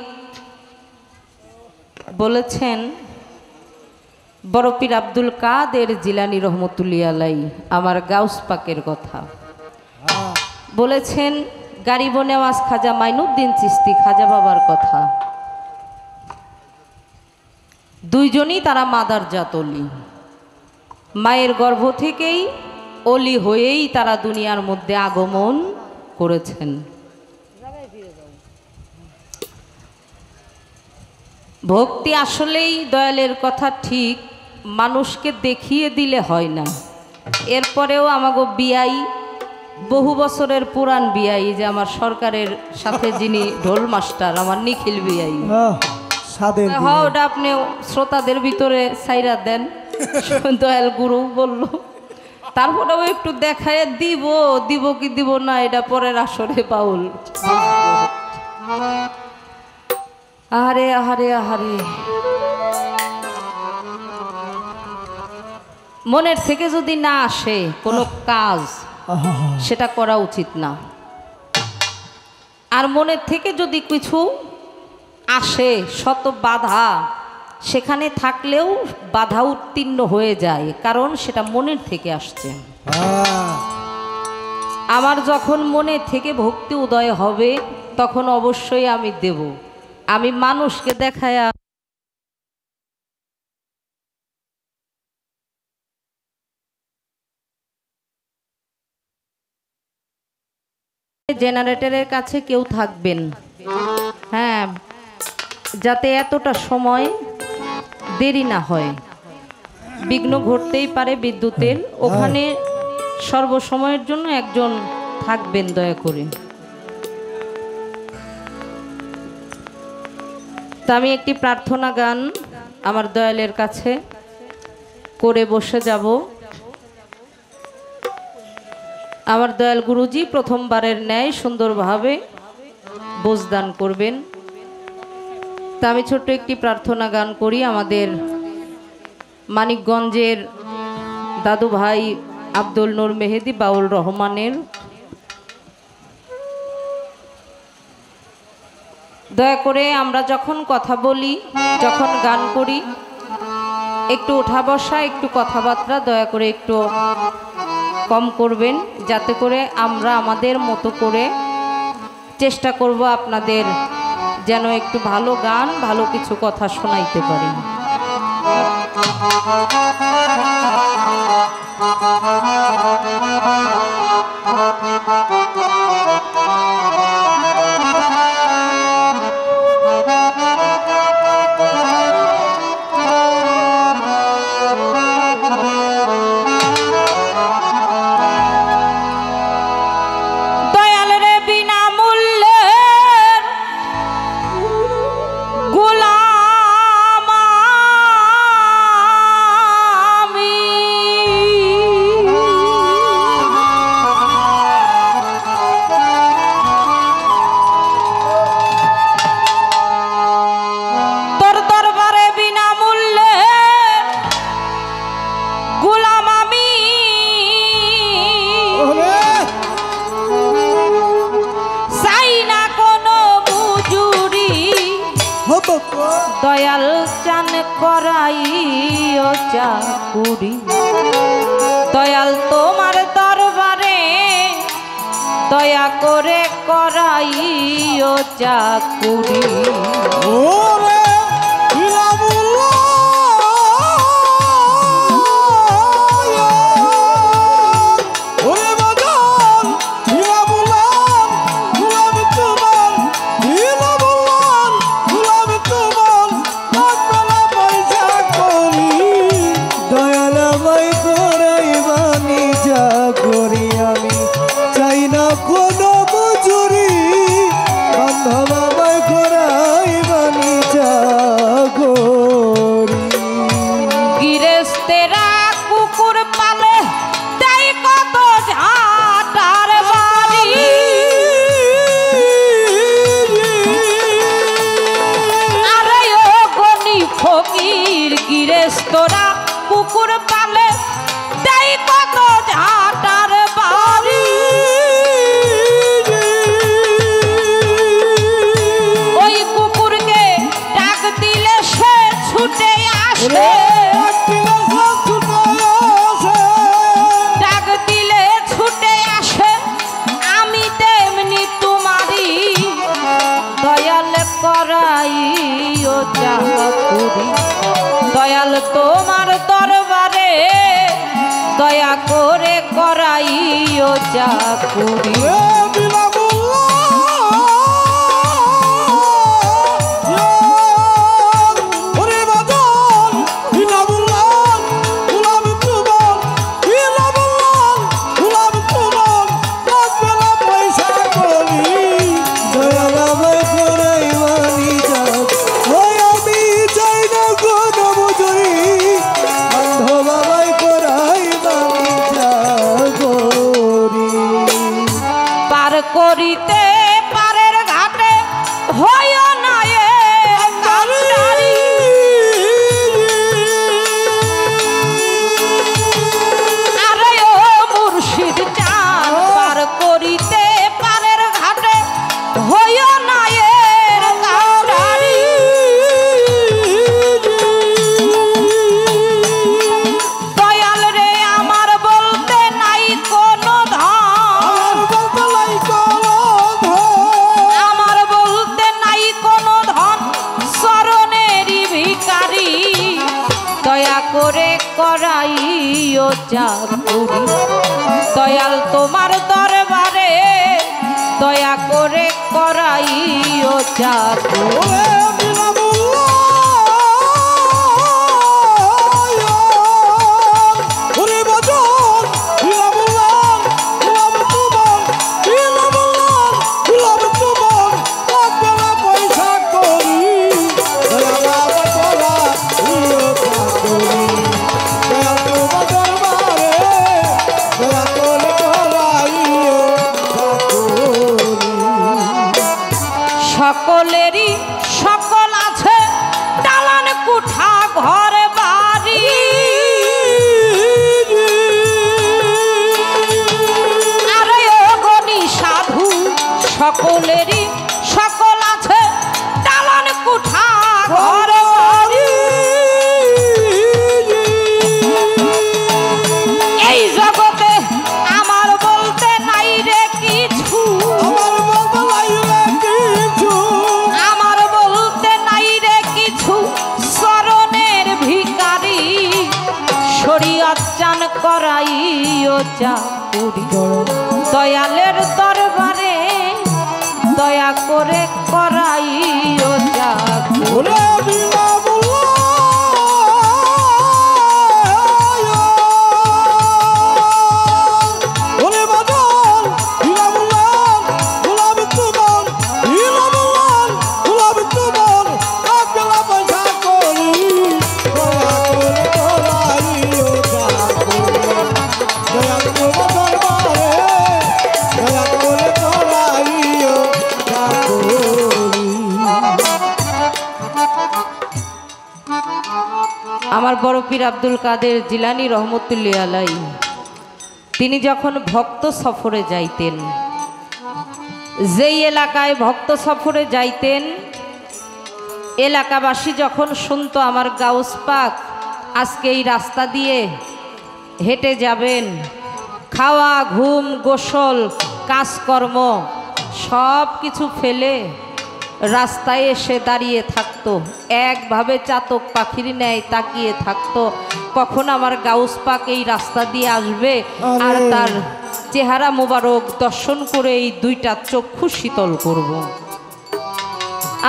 S2: বলেছেন বড় পীর আব্দুল কাদের জিলানী রহমতুল্লাহ আলাই আমার গাউস পাকের কথা বলেছেন গারিব নেওয়াজ খাজা মাইনুদ্দিন চিস্তি খাজা বাবার কথা দুইজনই তারা মাদার জাত অলি মায়ের গর্ভ থেকেই অলি হয়েই তারা দুনিয়ার মধ্যে আগমন করেছেন ভক্তি আসলেই দয়ালের কথা ঠিক মানুষকে দেখিয়ে দিলে হয় না এরপরেও আমাগো বিয়াই বহু বছরের পুরান বিয়াই যে আমার সরকারের সাথে যিনি ঢোল মাস্টার আমার নিখিল বিয়াই হ্যাঁ ওটা আপনি শ্রোতাদের ভিতরে সাইরা দেন দয়াল গুরু বলল তারপরেও একটু দেখায় দিব দিব কি দিব না এটা পরের আসরে পাউল আহারে আহারে আহারে মনের থেকে যদি না আসে কোনো কাজ সেটা করা উচিত না আর মনের থেকে যদি কিছু আসে শত বাধা সেখানে থাকলেও বাধা উত্তীর্ণ হয়ে যায় কারণ সেটা মনের থেকে আসছে আমার যখন মনে থেকে ভক্তি উদয় হবে তখন অবশ্যই আমি দেব আমি মানুষকে দেখায়া জেনারেটরের কাছে কেউ থাকবেন হ্যাঁ যাতে এতটা সময় দেরি না হয় বিঘ্ন ঘটতেই পারে বিদ্যুতের ওখানে সর্বসময়ের জন্য একজন থাকবেন দয়া করে তা আমি একটি প্রার্থনা গান আমার দয়ালের কাছে করে বসে যাব আমার দয়াল গুরুজি প্রথমবারের ন্যায় সুন্দরভাবে বোঝদান করবেন তা আমি ছোট্ট একটি প্রার্থনা গান করি আমাদের মানিকগঞ্জের দাদু ভাই আব্দুল নূর মেহেদি বাউল রহমানের দয়া করে আমরা যখন কথা বলি যখন গান করি একটু ওঠা বসা একটু কথাবার্তা দয়া করে একটু কম করবেন যাতে করে আমরা আমাদের মতো করে চেষ্টা করব আপনাদের যেন একটু ভালো গান ভালো কিছু কথা শোনাইতে পারি দয়াল চান করাইও চাকুরি দয়াল তোমার দরবারে দয়া করে করাইও চাকুরি
S1: ওরে হিলাবুল্লাহ ওরে বাজান হিলাবুল্লাহ গোলাম তোমার হিলাবুল্লাহ গোলাম তোমার লাগবে না পয়সা করি
S3: দয়াল আমায় করাইবানি যা করি আমি চাই না কোনো মজুরি বান্ধব আমায় করাইবানি যা করি
S2: গিরেস্তেরা কুকুর পালে দেয় কত ঝাঁটার বাড়ি আরে ও গনি ফকির গিরেস্তরা কুকুর পালে দেয় কত ঝাঁটার বাড়ি ওই কুকুরকে ডাক দিলে সে ছুটে আসে ডাক দিলে ছুটে আসে আমি তেমনি তোমারই দয়াল করাইও চাকুরি দয়াল তোমার দরবারে দয়া করে করাইও চাকুরি
S3: দয়াল আমায় করাইবানি যা ওই আমি চাই না কোনো মজুরি বান্ধব আমায় করাইবানি যা করি
S2: পার করিতে পারের ঘাটে হয় না এ কান্ডারি আরে ও মুর্শিদ চান পার করিতে পারের ঘাটে হয় না এর কান্ডারি দয়াল রে আমার বলতে নাই কোনো ধন আমার বলতে নাই কোনো ধন শরণেরই ভিখারি দয়া করে করাইও চাকুরি দয়াল তোমার দরবারে দয়া করে করাইও চাকুরি সকলেরই সকল আছে দালান কুঠা ঘর বাড়ি আরে ও গনি সাধু সকলেরই সকল আছে দালান কুঠা ঘর বাড়ি এই জগতে আমার বলতে নাই রে কিছু আমার বলতে নাই রে কিছু শরণের ভিখারি শরীয়ত চান করাইও চাকুরি দয়ালের দরবারে দয়া করে করাইও চাকুরি আমার বড় পীর আব্দুল কাদের জিলানী রহমতুল্লাহ আলাই তিনি যখন ভক্ত সফরে যাইতেন, যেই এলাকায় ভক্ত সফরে যাইতেন এলাকাবাসী যখন শুনতো আমার গাউস পাক আজকে এই রাস্তা দিয়ে হেঁটে যাবেন, খাওয়া ঘুম গোসল কাজকর্ম সব কিছু ফেলে রাস্তায় এসে দাঁড়িয়ে থাকতো, একভাবে চাতক পাখির ন্যায় তাকিয়ে থাকতো কখন আমার গাউস পাক এই রাস্তা দিয়ে আসবে আর তার চেহারা মোবারক দর্শন করে এই দুইটা চক্ষু শীতল করব।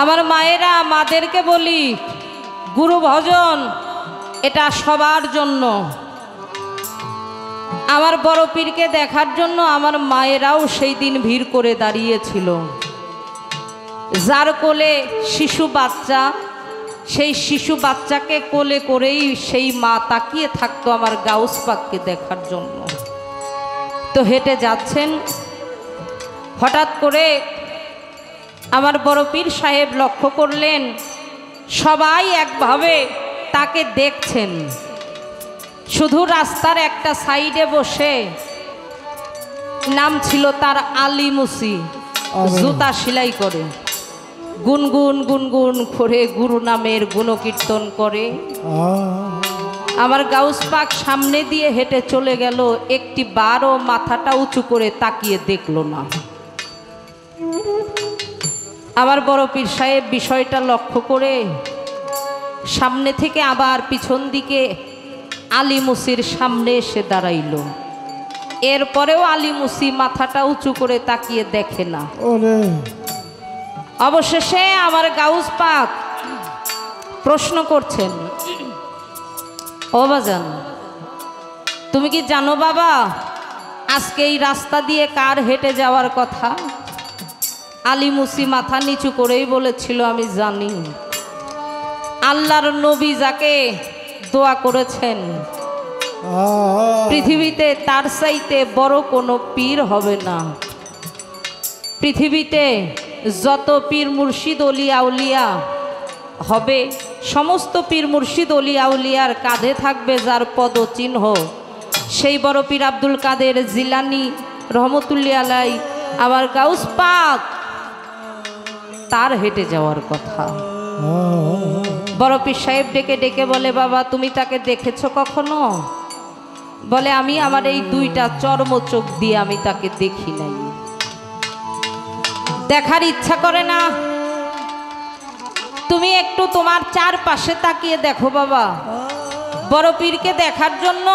S2: আমার মায়েরা, মাদেরকে বলি, গুরু ভজন এটা সবার জন্য। আমার বড় পীরকে দেখার জন্য আমার মায়েরাও সেই দিন ভিড় করে দাঁড়িয়েছিল। যার কোলে শিশু বাচ্চা, সেই শিশু বাচ্চাকে কোলে করেই সেই মা তাকিয়ে থাকতো আমার গাউস পাককে দেখার জন্য। তো হেঁটে যাচ্ছেন, হঠাৎ করে আমার বড় পীর সাহেব লক্ষ্য করলেন সবাই একভাবে তাকে দেখছেন। শুধু রাস্তার একটা সাইডে বসে, নাম ছিল তার আলী মুসি, জুতা সেলাই করে, গুনগুন গুনগুন করে গুরু নামের গুণকীর্তন করে। আমার গাউস পাক সামনে দিয়ে হেঁটে চলে গেল, একটি বারও মাথাটা উঁচু করে তাকিয়ে দেখলো না। আমার বড় পীর সাহেব বিষয়টা লক্ষ্য করে সামনে থেকে আবার পিছন দিকে আলী মুসির সামনে এসে দাঁড়াইল। এরপরেও আলী মুসি মাথাটা উঁচু করে তাকিয়ে দেখে না। অবশেষে আমার গাউস পাক প্রশ্ন করছেন, ও বাজান, তুমি কি জানো বাবা আজকে এই রাস্তা দিয়ে কার হেঁটে যাওয়ার কথা? আলী মুসি মাথা নিচু করেই বলেছিল, আমি জানি। আল্লাহর নবী যাকে দোয়া করেছেন পৃথিবীতে তার চাইতে বড় কোনো পীর হবে না। পৃথিবীতে যত পীর মুর্শিদ অলি আউলিয়া হবে, সমস্ত পীর মুর্শিদ অলি আউলিয়ার কাঁধে থাকবে যার পদচিহ্ন, সেই বড় পীর আব্দুল কাদের জিলানী রহমতুল্লাহ আলাই আমার গাউস পাক তার হেঁটে যাওয়ার কথা। বড় পীর সাহেব ডেকে ডেকে বলে, বাবা তুমি তাকে দেখেছো কখনো? বলে, আমি আমার এই দুইটা চর্ম চোখ দিয়ে আমি তাকে দেখি নাই। দেখার ইচ্ছা করে না? তুমি একটু তোমার চারপাশে তাকিয়ে দেখো বাবা। বড় পীরকে দেখার জন্য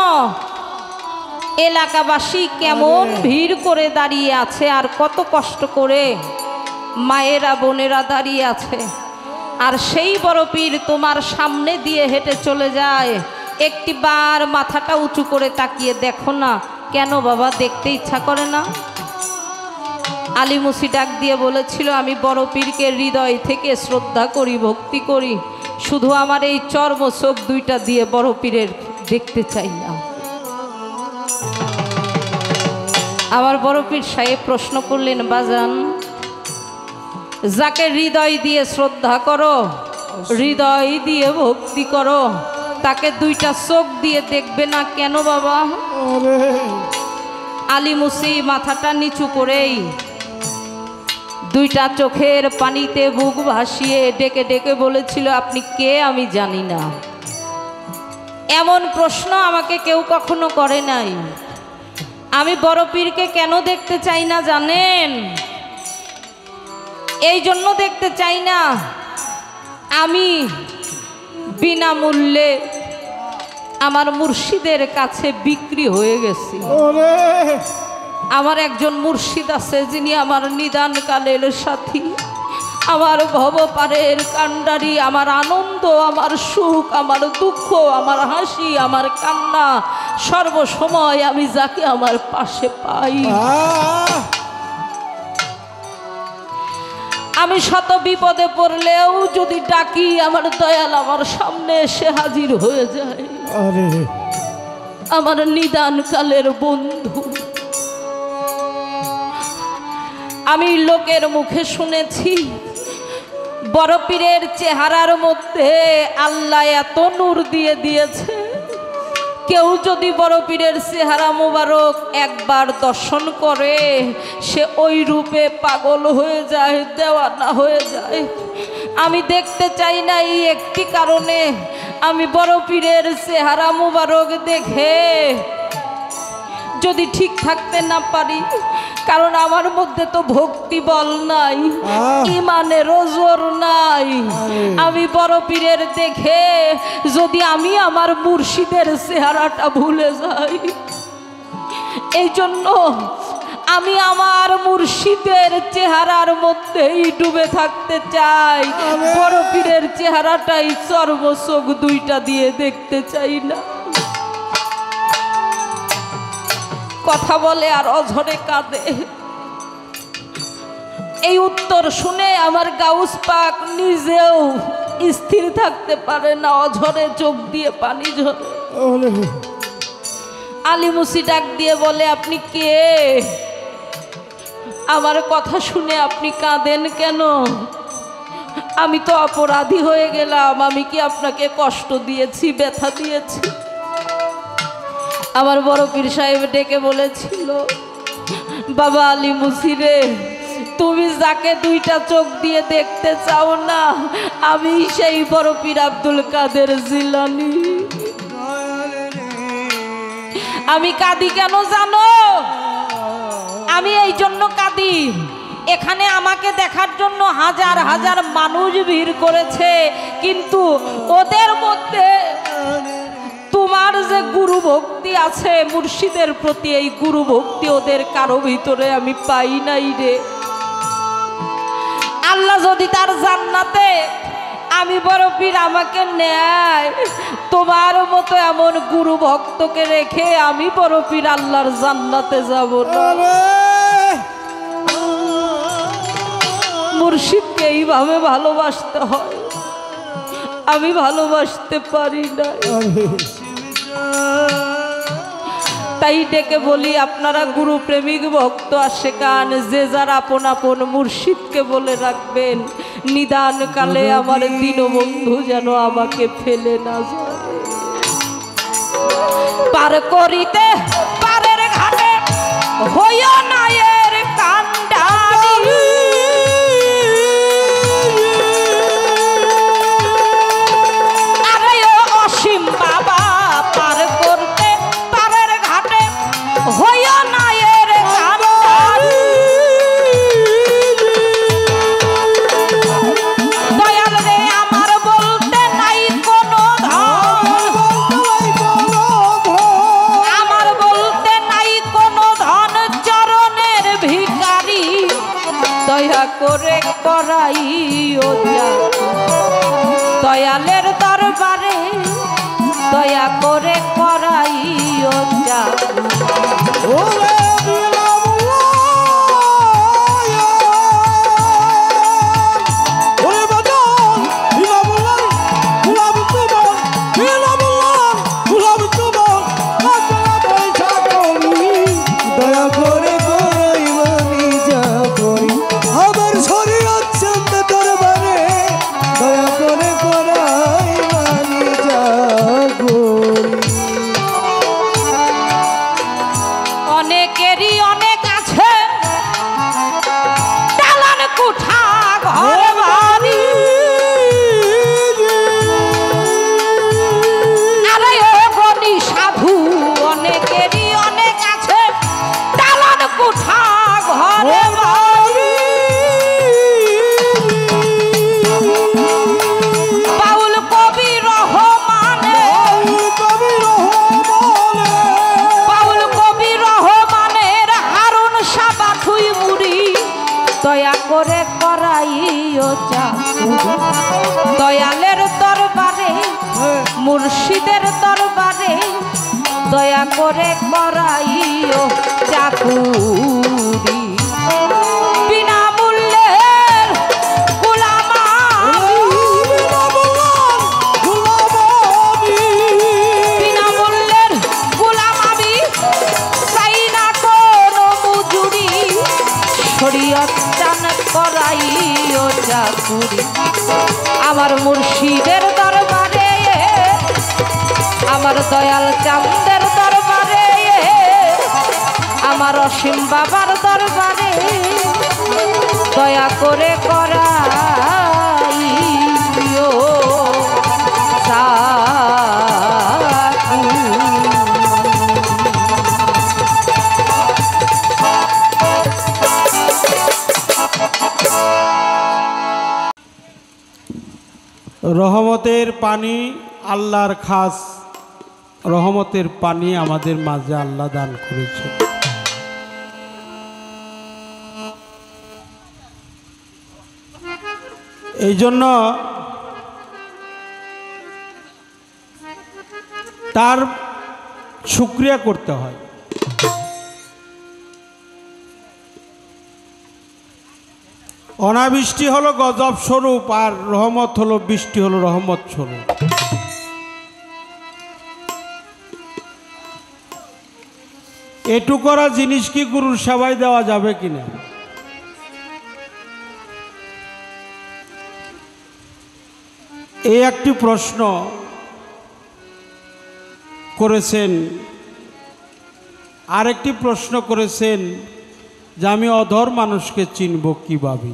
S2: এলাকাবাসী কেমন ভিড় করে দাঁড়িয়ে আছে, আর কত কষ্ট করে মায়েরা বোনেরা দাঁড়িয়ে আছে। আর সেই বড় পীর তোমার সামনে দিয়ে হেঁটে চলে যায়, একটি বার মাথাটা উঁচু করে তাকিয়ে দেখো না কেন বাবা? দেখতে ইচ্ছা করে না? আলী মুসি ডাক দিয়ে বলেছিল, আমি বড় পীরকে হৃদয় থেকে শ্রদ্ধা করি, ভক্তি করি, শুধু আমার এই চর্ম চোখ দুইটা দিয়ে বড় পীরের দেখতে চাই না। আমার বড় পীর সাহেব প্রশ্ন করলেন, বাজান যাকে হৃদয় দিয়ে শ্রদ্ধা করো, হৃদয় দিয়ে ভক্তি করো, তাকে দুইটা চোখ দিয়ে দেখবে না কেন বাবা? আলী মুসি মাথাটা নিচু করেই দুইটা চোখের পানিতে বুক ভাসিয়ে ডেকে ডেকে বলেছিল, আপনি কে আমি জানি না। এমন প্রশ্ন আমাকে কেউ কখনো করে নাই। আমি বড় পীরকে কেন দেখতে চাই না জানেন? এই জন্য দেখতে চাই না, আমি বিনামূল্যে আমার মুর্শিদের কাছে বিক্রি হয়ে গেছি। আমার একজন মুর্শিদ আছে যিনি আমার নিদান কালের সাথী, আমার ভবপারের কান্ডারি, আমার আনন্দ, আমার সুখ, আমার দুঃখ, আমার হাসি, আমার কান্না, সর্বসময় আমি যাকে আমার পাশে পাই। আমি শত বিপদে পড়লেও যদি ডাকি, আমার দয়াল আমার সামনে এসে হাজির হয়ে যায়। আমার নিদান কালের বন্ধু। আমি লোকের মুখে শুনেছি বড় পীরের চেহারার মধ্যে আল্লাহ এত নূর দিয়ে দিয়েছে, কেউ যদি বড় পীরের চেহারা মোবারক একবার দর্শন করে সে ওই রূপে পাগল হয়ে যায়, দেওয়ানা হয়ে যায়। আমি দেখতে চাই না এই একটি কারণে, আমি বড় পীরের চেহারা মুবারক দেখে যদি ঠিক থাকতে না পারি, কারণ আমার মধ্যে তো ভক্তি বল নাই, ইমানের জোর নাই। আমি বড় পীরের দেখে যদি আমি আমার মুর্শিদের চেহারাটা ভুলে যাই, এই জন্য আমি আমার মুর্শিদের চেহারার মধ্যেই ডুবে থাকতে চাই। বড় পীরের চেহারাটাই চর্মচোখ দুইটা দিয়ে দেখতে চাই না। কথা বলে আর অঝরে কাঁদে। এই উত্তর শুনে আমার গাউস পাক নিজেও স্থির থাকতে পারে না, অঝরে চোখ দিয়ে পানি ঝরে। আলী মুসি ডাক দিয়ে বলে, আপনি কে? আমার কথা শুনে আপনি কাঁদেন কেন? আমি তো অপরাধী হয়ে গেলাম, আমি কি আপনাকে কষ্ট দিয়েছি, ব্যথা দিয়েছি? আমার বড় পীর সাহেব ডেকে বলেছিল, বাবা আলী মুসিরে, তুমি যাকে দুইটা চোখ দিয়ে দেখতে চাও না, আমি সেই বড় পীর আব্দুল কাদের জিলানী। আমি কাঁদি কেন জানো? আমি এই জন্য কাঁদি, এখানে আমাকে দেখার জন্য হাজার হাজার মানুষ ভিড় করেছে, কিন্তু ওদের মধ্যে তোমার যে গুরু ভক্তি আছে মুর্শিদের প্রতি, এই গুরু ভক্তি ওদের কারো ভিতরে আমি পাই নাই রে। আল্লাহ যদি তার জান্নাতে আমি বড় পীর আমাকে নেয়, তোমার মতো এমন গুরু ভক্তকে রেখে আমি বড় পীর আল্লাহর জান্নাতে যাব না। মুর্শিদকে এইভাবে ভালোবাসতে হয়, আমি ভালোবাসতে পারি না। তাই ডেকে বলি, আপনারা গুরু প্রেমিক ভক্ত আশেকান যে যার আপন আপন মুর্শিদকে বলে রাখবেন, নিদান কালে আমার দীনবন্ধু যেন আমাকে ফেলে না যায়। পার করিতে পারের ঘাটে হইও না এর কান্ডারি, আরে ও অসীম বাবা, পার করতে পারের ঘাটে হইও না এর কান্ডারি। দয়াল রে আমার বলতে নাই কোনো ধন, আমার বলতে নাই কোনো ধন, চরণের ভিখারি দয়া করে করাইও যা দয়ালের দরবারে, দয়া করে করাইও যা। অনেকেরই অনেক আছে দালান কুঠা ঘর বাড়ি, আরে ও গনি সাধু, অনেকেরই অনেক আছে দালান কুঠা ঘর বাড়ি। বাউল কবি রহমানে, বাউল কবি রহমানের হারুন সাবাথুই মুড়ি দয়া করে করাইও চা, দয়ালের দরবারে মুর্শিদের দরবারে দয়া করে করাইও চাকুরি। বিনামূল্যের গোলাম আমি, বিনামূল্যের গোলাম আমি, চাই না কোনো মজুরি, শরীয়ত চান করাইও চাকুরি। আমার মুর্শিদের দরবারে, আমার দয়াল চাঁদের দরবারে, আমার অসীম বাবার দরবারে দয়া করে করাই
S1: রহমতের পানি আল্লাহর খাস রহমতের পানি আমাদের মাঝে আল্লাহ দান করেছে। এই জন্য তার শুকরিয়া করতে হয়। অনাবৃষ্টি হলো গজব স্বরূপ, আর রহমত হলো বৃষ্টি হলো রহমত স্বরূপ। এটু করা জিনিস কি গুরুর সেবায় দেওয়া যাবে কিনা? এই একটি প্রশ্ন করেছেন। আরেকটি প্রশ্ন করেছেন যে আমি অধর মানুষকে চিনব কিভাবে?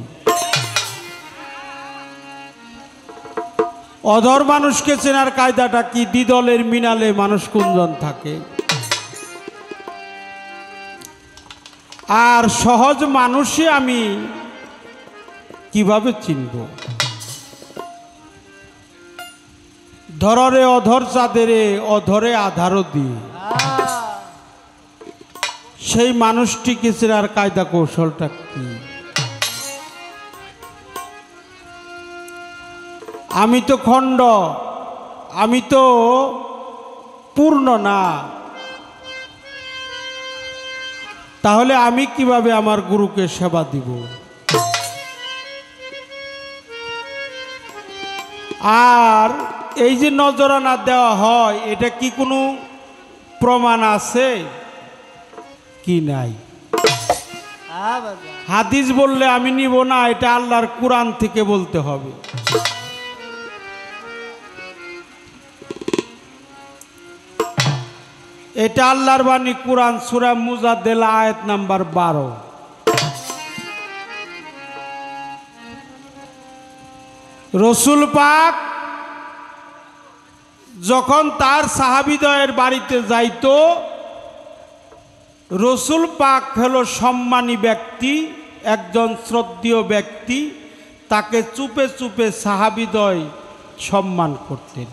S1: অধর মানুষকে চেনার কায়দাটা কি? দ্বিদলের মিনালে মানুষ কুঞ্জন থাকে। আর সহজ মানুষই আমি কিভাবে চিনব? ধররে অধর চাঁদেরে অধরে আধারও দিয়ে সেই মানুষটিকে চেনার কায়দা কৌশলটা কি? আমি তো খণ্ড, আমি তো পূর্ণ না, তাহলে আমি কিভাবে আমার গুরুকে সেবা দিব? আর এই যে নজরানা দেওয়া হয়, এটা কি কোনো প্রমাণ আছে কি নাই? হাদিস বললে আমি নিব না, এটা আল্লাহর কুরআন থেকে বলতে হবে। এটা আল্লাহর বাণী, কুরআন সূরা মুজাদ্দেলা আয়াত নাম্বার 12। রসুল পাক যখন তার সাহাবীদের বাড়িতে যাইতো, রসুল পাক হলো সম্মানী ব্যক্তি, একজন শ্রদ্ধেয় ব্যক্তি, তাকে চুপে চুপে সাহাবীদ্বয় সম্মান করতেন।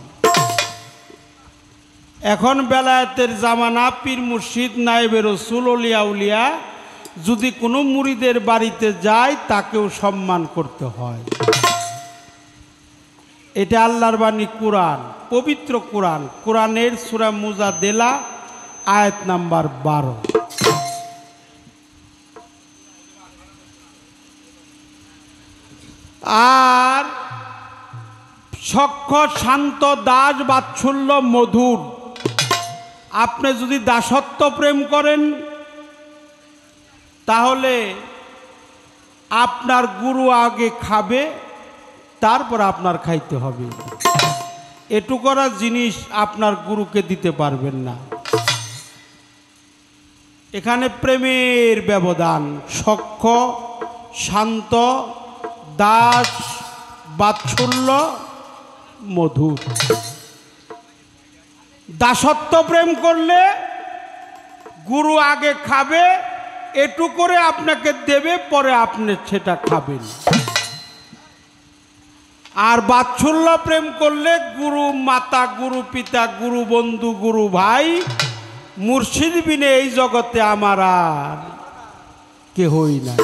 S1: এখন বেলায়েতের জামানা, পীর মুর্শিদ নায়েবে রসুল অলিয়া উলিয়া যদি কোনো মুরিদের বাড়িতে যায়, তাকেও সম্মান করতে হয়। এটা আল্লাহর বাণী কুরআন, পবিত্র কুরআন, কুরআনের সূরা মুজাদ্দেলা আয়াত নাম্বার 12। আর সখ্য শান্ত দাস বাৎসল্য মধুর, আপনি যদি দাসত্ব প্রেম করেন, তাহলে আপনার গুরু আগে খাবে, তারপর আপনার খাইতে হবে। এটু করা জিনিস আপনার গুরুকে দিতে পারবেন না। এখানে প্রেমের ব্যবধান। সখ্য শান্ত দাস বাৎসল্য মধুর। দাসত্ব প্রেম করলে গুরু আগে খাবে, এটু করে আপনাকে দেবে, পরে আপনি সেটা খাবেন। আর বাৎসল্য প্রেম করলে গুরু মাতা, গুরু পিতা, গুরু বন্ধু, গুরু ভাই, মুর্শিদ বিনে এই জগতে আমার আর কেহই নাই।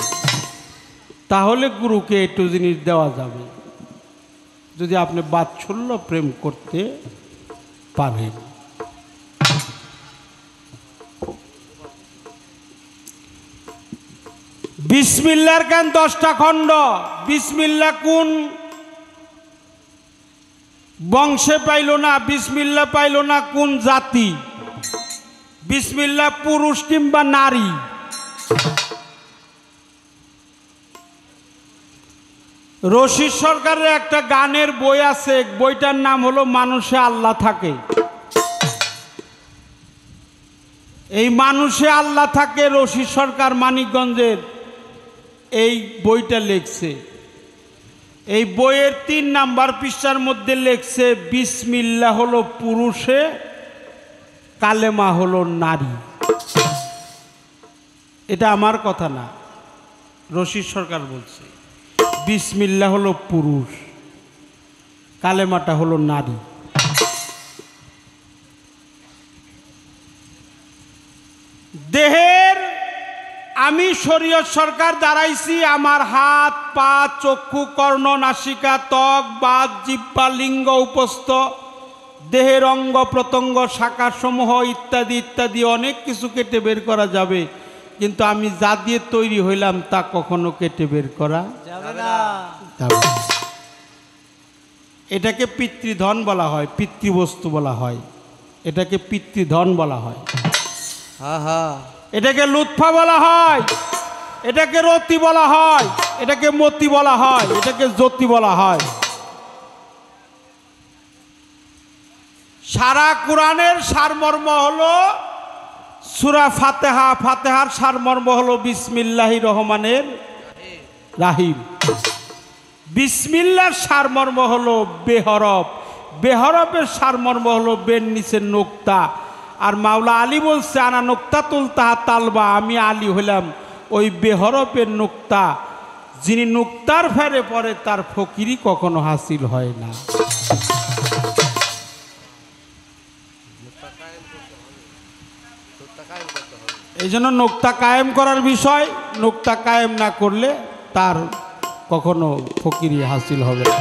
S1: তাহলে গুরুকে একটু জিনিস দেওয়া যাবে, যদি আপনি বাৎসল্য প্রেম করতে পারেন। বিসমিল্লার কেন 10টা খণ্ড? বিসমিল্লা কোন বংশে পাইল না? বিসমিল্লা পাইল না কোন জাতি? বিসমিল্লা পুরুষ কিংবা নারী? রশিদ সরকারের একটা গানের বই আছে, বইটার নাম হলো মানুষে আল্লাহ থাকে। এই মানুষে আল্লাহ থাকে রশিদ সরকার মানিকগঞ্জের এই বইটা লিখছে। এই বইয়ের 3 নাম্বার পৃষ্ঠার মধ্যে লিখছে, বিসমিল্লাহ হলো পুরুষে, কালেমা হলো নারী। এটা আমার কথা না, রশিদ সরকার বলছে। বিসমিল্লাহ হলো পুরুষ, কালেমাটা হলো নারী। দেহের আমি শরীয়ত সরকার দাঁড়াইছি, আমার হাত পা চক্ষু কর্ণ নাসিকা ত্বক বাত জিহ্বা লিঙ্গ উপস্থ দেহের অঙ্গ প্রত্যঙ্গ শাখা সমূহ ইত্যাদি ইত্যাদি অনেক কিছু কেটে বের করা যাবে, কিন্তু আমি যা দিয়ে তৈরি হইলাম তা কখনো কেটে বের করা
S3: যাবে না।
S1: যাবে না। এটাকে পিতৃধন বলা হয়, পিতৃবস্তু বলা হয়, এটাকে পিতৃধন বলা হয়, এটাকে লুৎফা বলা হয়, এটাকে রতি বলা হয়, এটাকে মতি বলা হয়, এটাকে জ্যোতি বলা হয়। সারা কোরআনের সারমর্ম হলো সূরা ফাতিহা, ফাতিহার সারমর্ম হলো বিসমিল্লাহির রহমানির রাহিম। বিসমিল্লাহর সারমর্ম হলো বেহরফ, বেহরফের সারমর্ম হলো বের নিচের নোক্তা। আর মাওলা আলী বলছে আনা নোক্তাতুল তাহা তালবা, আমি আলী হইলাম ওই বেহরফের নোক্তা। যিনি নোক্তার ফেরে পড়ে তার ফকিরি কখনো হাসিল হয় না। এই জন্য নোক্তা কায়েম করার বিষয়, নোক্তা কায়েম না করলে তার কখনো ফকিরি হাসিল হবে না।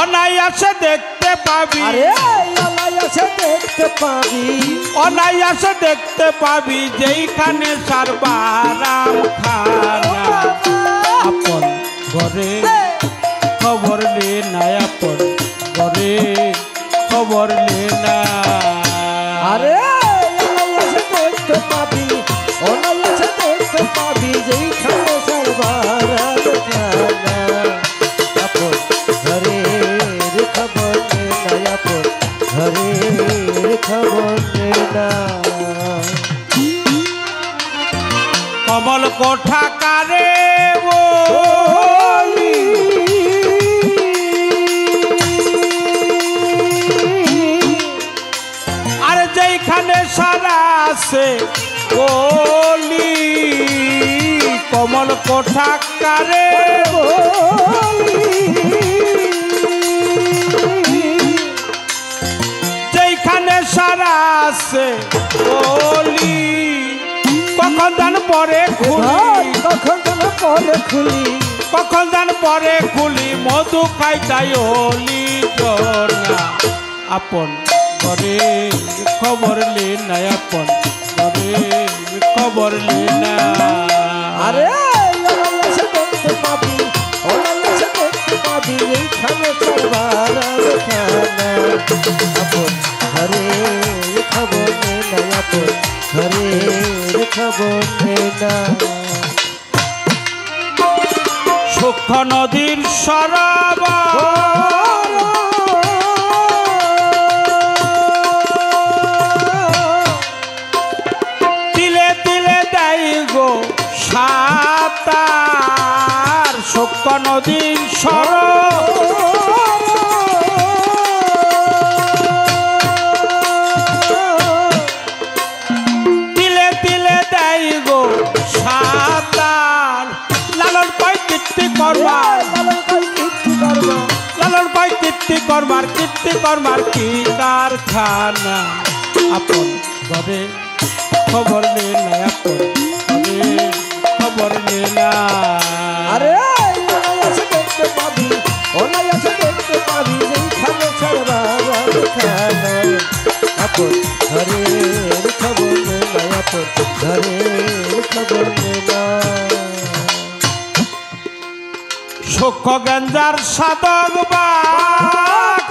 S1: অনায়াসে দেখতে পাবি,
S3: অনায়াসে দেখতে পাবি,
S1: অনায়াসে দেখতে পাবি যেইখানে সারবারাম খানা। আপন ঘরে খবর লে না, আপন ঘরে খবর লে না।
S3: আরে অনায়াসে দেখতে পাবি, অনায়াসে দেখতে পাবি যেইখানে সর্বারাম খানা। আপন ঘরের খবর নে না, আপন ঘরের খবর নে না।
S1: কমল কোঠা কারে বলি, আর যেইখানে সারা আছে বলি। কমল কোঠা কারে
S3: বলি,
S1: যেইখানে সারা আছে বলি। কখন দান পরে খুলি,
S3: কখন যেন পরে খুলি,
S1: কখন দান পরে খুলি, মধু খাই তাই হলি জনা। আপন ঘরে খবর লে না, আপন ঘরে খবর লে না।
S3: আরে অনায়াসে দেখতে পাবি, অনায়াসে দেখতে পাবি এইখানে সর্বারাম খানা। আপন ঘরের খবর নে না, আপন ঘরের খবর নে না।
S1: সূক্ষ্ম নদীর সরোবর, তিলে তিলে দেয় গো সাঁতার। সূক্ষ্ম নদীর সরোবর, তিলে তিলে দেয় গো সাঁতার। লালন পাই কীর্তি করবার, লালন পাই কীর্তি করবার, কীর্তি করবার কি কারখানা। আপন ঘরে খবর নে না, আপন ঘরে খবর নে না।
S3: আরে অনায়াসে দেখতে পাবি, অনায়াসে দেখতে পাবি যেইখানে সর্বারাম খানা। আপন ঘরের খবর নে না, আপন ঘরের খবর নে না।
S1: সূক্ষ্ম গঞ্জার সাধক বাক,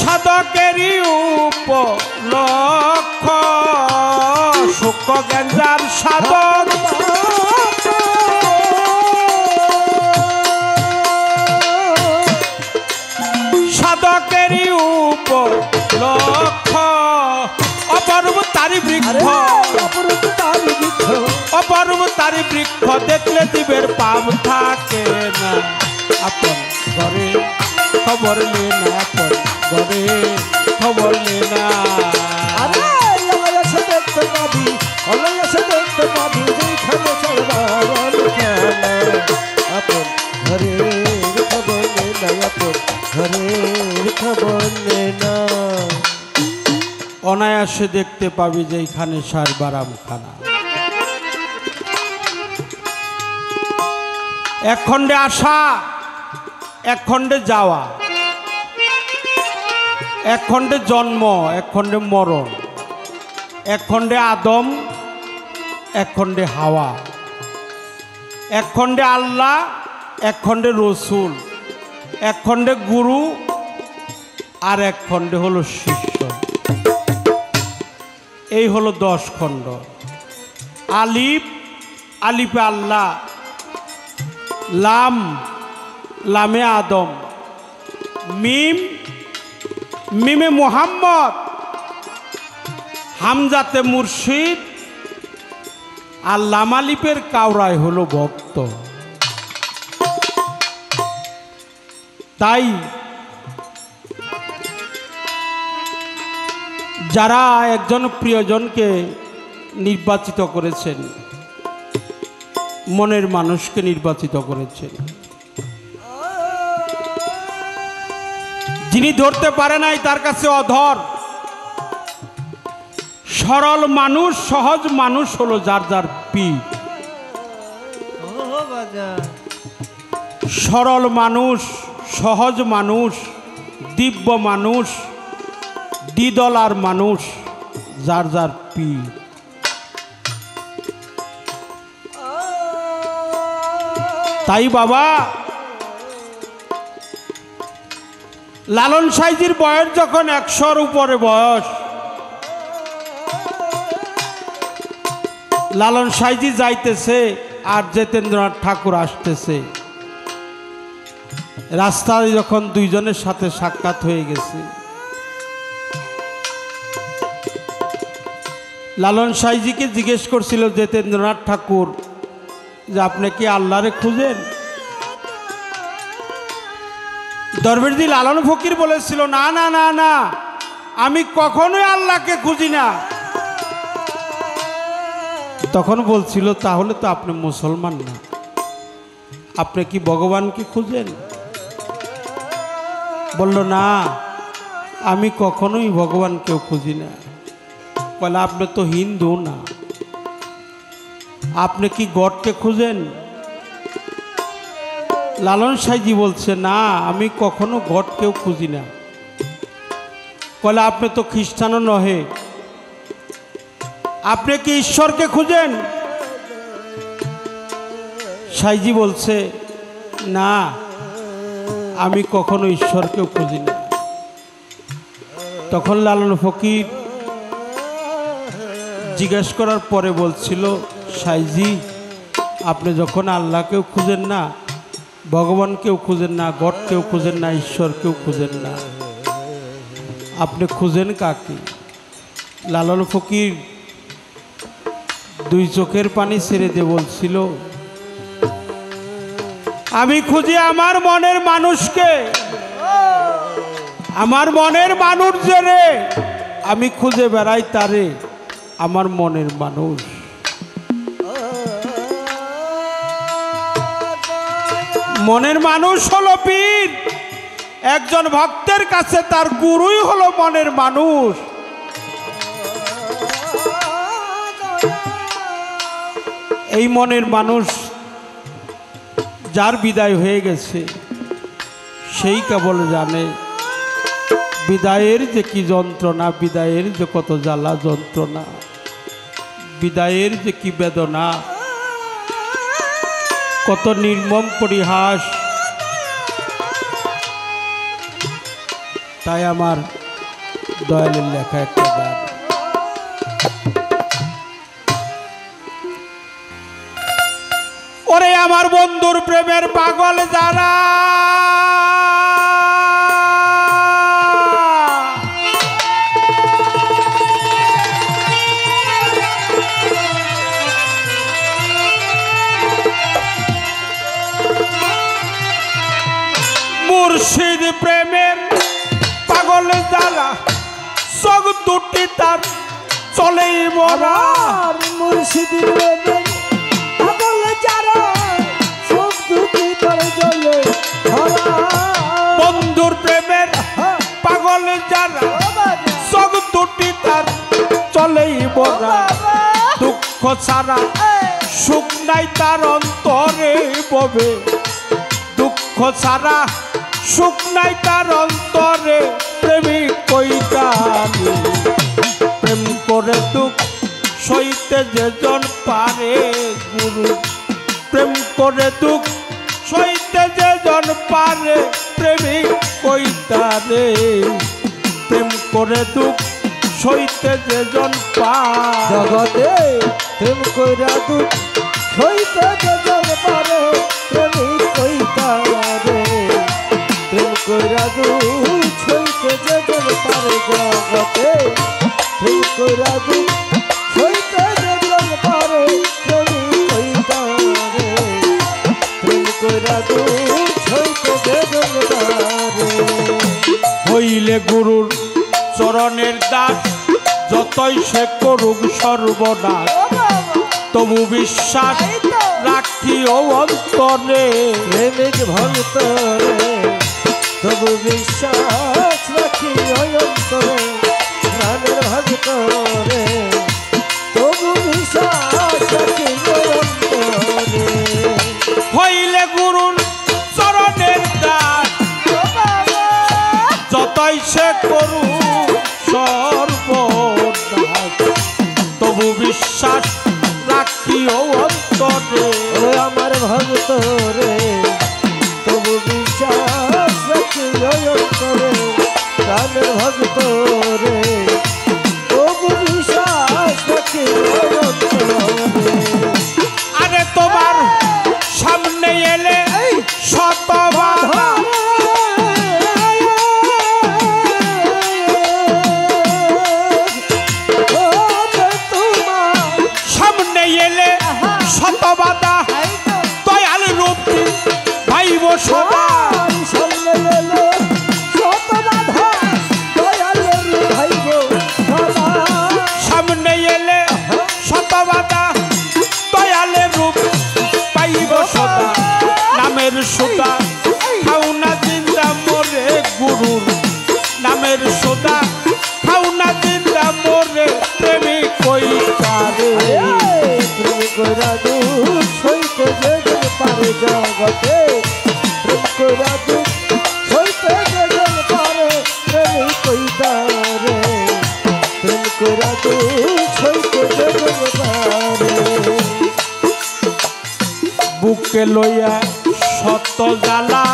S1: সাধকেরই উপলক্ষ। সূক্ষ্ম গঞ্জার সাধক, সাধকেরই উপলক্ষ। অপরূপ তারি বৃক্ষ,
S3: অপরূপ তারি বৃক্ষ,
S1: অপরূপ তারি বৃক্ষ দেখলে জীবের পাপ থাকে না। আপন ঘরে খবর নে না আপন ঘরের খবর নে না।
S3: আরে এসে দেখতে পাবি, এসে দেখতে পাবি যেখানে সর্বরণ খেলা। আপন ঘরের খবর নে না, আপন ঘরের খবর নে না।
S1: অনায়াসে দেখতে পাবি যেখানে সারবারাম খানা। এক খণ্ডে আসা, এক খণ্ডে যাওয়া, এক খণ্ডে জন্ম, এক খণ্ডে মরণ, এক খণ্ডে আদম, এক খণ্ডে হাওয়া, এক খণ্ডে আল্লাহ, এক খণ্ডে রসুল, এক খণ্ডে গুরু, আর এক খণ্ডে হলো শিষ্য। এই হলো 10 খণ্ড। আলিফ, আলিফে আল্লাহ, লাম, লামে আদম, মিম, মিমে মুহাম্মদ, হামজাতে মুর্শিদ, আর লাম আলিফের কাউরায় হলো ভক্ত। তাই যারা একজন প্রিয়জনকে নির্বাচিত করেছেন, মনের মানুষকে নির্বাচিত করেছেন, যিনি ধরতে পারে নাই তার কাছে অধর। সরল মানুষ, সহজ মানুষ হলো যার যার পীর। সরল মানুষ, সহজ মানুষ, দিব্য মানুষ, দ্বিদলার মানুষ যার যার পীর। তাই বাবা, লালন সাইজির বয়স যখন 100-র উপরে বয়স, লালন সাইজি যাইতেছে আর জিতেন্দ্রনাথ ঠাকুর আসতেছে। রাস্তায় যখন দুইজনের সাথে সাক্ষাৎ হয়ে গেছে, লালন সাইজিকে জিজ্ঞেস করছিল জিতেন্দ্রনাথ ঠাকুর যে আপনি কি আল্লাহরে খুঁজেন? দরবেশজি লালন ফকির বলেছিল, না না না না, আমি কখনোই আল্লাহকে খুঁজি না। তখন বলছিল, তাহলে তো আপনি মুসলমান না, আপনি কি ভগবানকে খুঁজেন? বলল, না, আমি কখনোই ভগবানকেও খুঁজি না। বলে, আপনি তো হিন্দু না, আপনি কি গডকে খুঁজেন? লালন সাইজি বলছে, না, আমি কখনো গডকেও খুঁজি না। বলে, আপনি তো খ্রিস্টানও নহে, আপনি কি ঈশ্বরকে খুঁজেন? সাইজি বলছে, না, আমি কখনো ঈশ্বরকেও খুঁজি না। তখন লালন ফকির জিজ্ঞেস করার পরে বলছিল, সাইজি, আপনি যখন আল্লাহকেও খুঁজেন না, ভগবানকেও খুঁজেন না, গডকেও খুঁজেন না, ঈশ্বরকেও খুঁজেন না, আপনি খুঁজেন কাকে? লালন ফকির 2 চোখের পানি ছেড়ে দিয়ে বলছিল, আমি খুঁজি আমার মনের মানুষকে, আমার মনের মানুষ যে রে, আমি খুঁজে বেড়াই তারে, আমার মনের মানুষ। মনের মানুষ হলো পীর। একজন ভক্তের কাছে তার গুরুই হলো মনের মানুষ। এই মনের মানুষ যার বিদায় হয়ে গেছে, সেই কেবল জানে বিদায়ের যে কি যন্ত্রণা, বিদায়ের যে কত জ্বালা যন্ত্রণা, বিদায়ের যে কি বেদনা, কত নির্মম পরিহাস। তাই আমার দয়ালের লেখা একটা গান, ওরে আমার বন্ধুর প্রেমের পাগল যারা, মুর্শিদ প্রেম দুটি তার চলেই মরা
S3: আমার মুর্শিদি প্রেমের পাগল যারা চোখ দুটি তার জ্বলে ধরা
S1: বন্ধুর প্রেমের পাগল যারা চোখ দুটি তার চলেই মরা দুঃখ ছাড়া সুখ নাই তার অন্তরে ববে দুঃখ ছাড়া সুখ নাই তার অন্তরে প্রেমিক কইতানি প্রেম করে দুঃখ সইতে যেজন পারে গুরু প্রেম করে দুঃখ সইতে যেজন পারে প্রেমিক কইতারে প্রেম করে দুঃখ সইতে যেজন পারে
S3: জগতে প্রেম কইরা দুঃখ সইতে যেজন পারে প্রেমিক কইতারে প্রেম কইরা দুঃখ সইতে যেজন পারে জগতে প্রেম কইরা দুঃখ সইতে যেজন পারে প্রেমিক কইতারে প্রেম কইরা দুঃখ সইতে যেজন পারে
S1: হইলে গুরুর চরণের দাস যতই সে করুক সর্বনাশ তবু বিশ্বাস রাখিও অন্তরে
S3: প্রেমিক ভক্তরে তবু বিশ্বাস রাখি অন্তরে প্রাণের ভক্তরে তবু বিশ্বাস রাখি অন্তরে
S1: হইলে গুরুর চরণের দাস যতই সে করুক সর্বনাশ তবু বিশ্বাস রাখিও অন্তরে
S3: ও আমার ভক্তরে তবু বিশ্বাস রাখি অন্তরে প্রাণের ভক্তরে তবু বিশ্বাস রাখি অন্তরে
S1: আরে তোমার সামনে এলে শত বাধা সামনে এলে শত বাধা দয়াল রূপ ভাইব সদা সামনে এলে শত বাধা দয়ালের রূপ পাইব সদা নামের সুতা খাও না জিন্দা মোরে গুরুর নামের সুতা খাও না জিন্দা মোরে প্রেমিক কইতারে
S3: জগতে প্রেম কইরা দুঃখ সইতে যেজন পারে প্রেমিক কইতারে প্রেম কইরা দুঃখ সইতে যেজন পারে
S1: বুকে লইয়া শত জ্বালা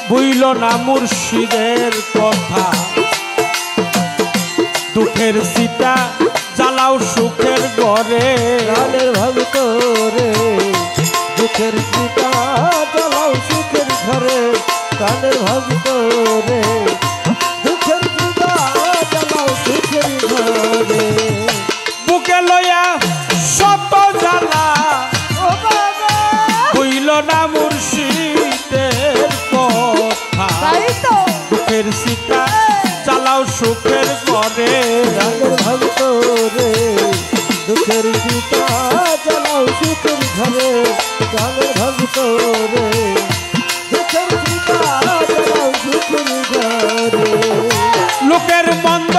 S1: বুইল না মুর্শিদের কথা দুঃখের সীতা জ্বালাও সুখের ঘরে
S3: প্রাণের ভক্তরে দুঃখের পিতা জ্বালাও সুখের ঘরে প্রাণের ভক্তরে দুঃখের পিতা জ্বালাও সুখের ঘরে
S1: বুকে লইয়া শত জ্বালা বুইল না মুর্শিদের কথা দুঃখের সীতা জ্বালাও সুখের ঘরে
S3: প্রাণের ভক্তরে দুঃখের পিতা জ্বালাও সুখের ঘরে প্রাণের ভক্তরে দুঃখের পিতা জ্বালাও সুখের ঘরে
S1: লোকের মন্দ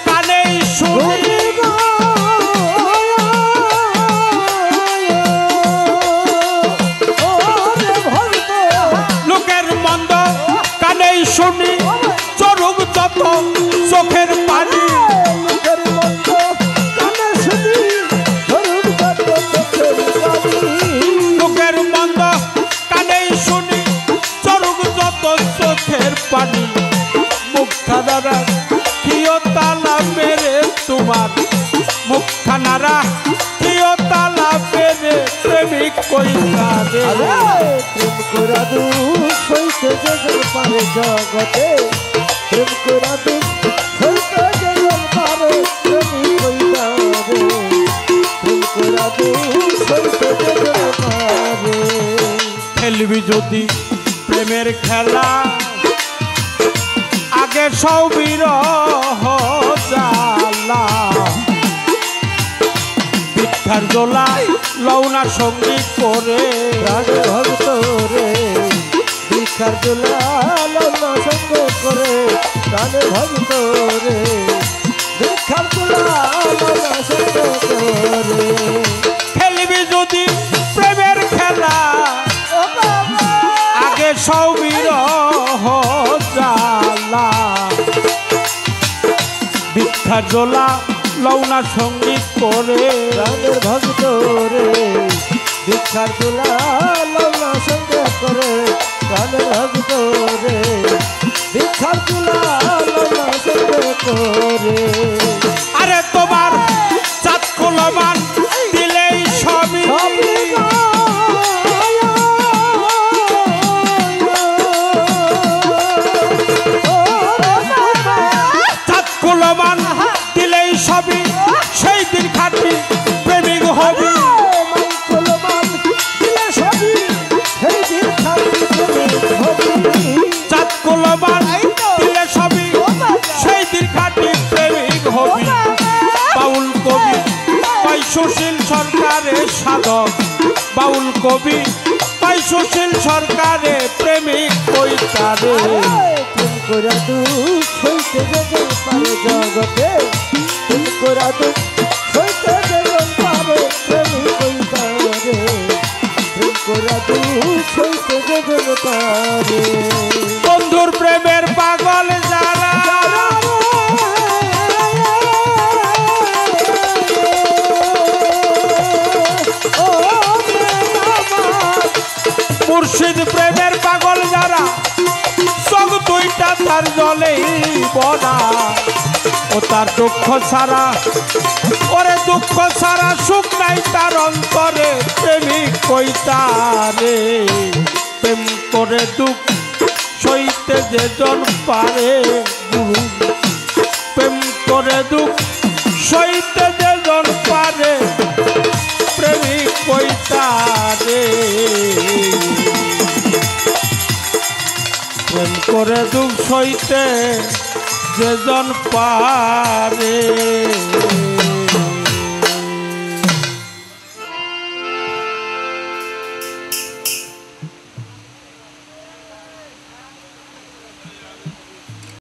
S1: কানেই শুনি লোকের মন্দ কানেই শুনি চরুক যত চোখের পানি লোকের মন্দ কানেই শুনি চরুক যত চোখের পানি মুখখানারা কিয় তালা মেরে তোমার মুখখানারা কিয় তালা মেরে প্রেমিক কইতারে
S3: প্রেম করা দুঃখ সইতে যেজন পারে জগতে প্রেম করা দুঃখ সইতে যেজন পারে প্রেমিক কইতারে প্রেম করা দুঃখ সইতে যেজন পারে
S1: খেলবি যদি প্রেমের খেলা আগে সৌবির জ্বালা ভিক্ষার জোলা লওনা সঙ্গীত করে
S3: প্রাণের ভক্ত রে ভিক্ষার জোলা লওনা সঙ্গ করে প্রাণের ভক্ত রে ভিক্ষার জোলা লওনা সঙ্গ করে
S1: খেলবি যদি প্রেমের খেলা আগে সৌবির জ্বালা ভিক্ষার জোলা লওনা সঙ্গীত করে
S3: প্রাণের ভক্ত রে ভিক্ষার জোলা লওনা সঙ্গ করে প্রাণের ভক্ত রে ভিক্ষার জোলা লওনা সঙ্গ করে
S1: আরে তোমার চাঁদ কুলমান দিলেই সবই চাঁদ কুলমান দিলেই সবই সেই দিন খাটি প্রেমিক হবি চাঁদ কুলমান দিলে সবই সেই দিন খাটি প্রেমিক হবি বাউল কবি পাই সুশীল সরকারের সাধক বাউল কবি পাই সুশীল সরকারের প্রেমিক কইতারে
S3: প্রেম করা দুঃখ সইতে যেতে পারে জগতে প্রেম করা দুঃখ সইতে যেতে পারে প্রেমিক কইতারে প্রেম করা দুঃখ সইতে যেতে পারে
S1: বন্ধুর প্রেমের পাগল যারা মুর্শিদ প্রেমের পাগল যারা চোখ দুইটা তার জলেই বনা ও তার দুঃখ ছাড়া ওরে দুঃখ ছাড়া সুখ নাই তার অন্তরে প্রেমিক কইতারে প্রেম করে দুঃখ সইতে যেজন পারে প্রেম করে দুঃখ সইতে যেজন পারে প্রেমিক কইতারে প্রেম করে দুঃখ সইতে যেজন পারে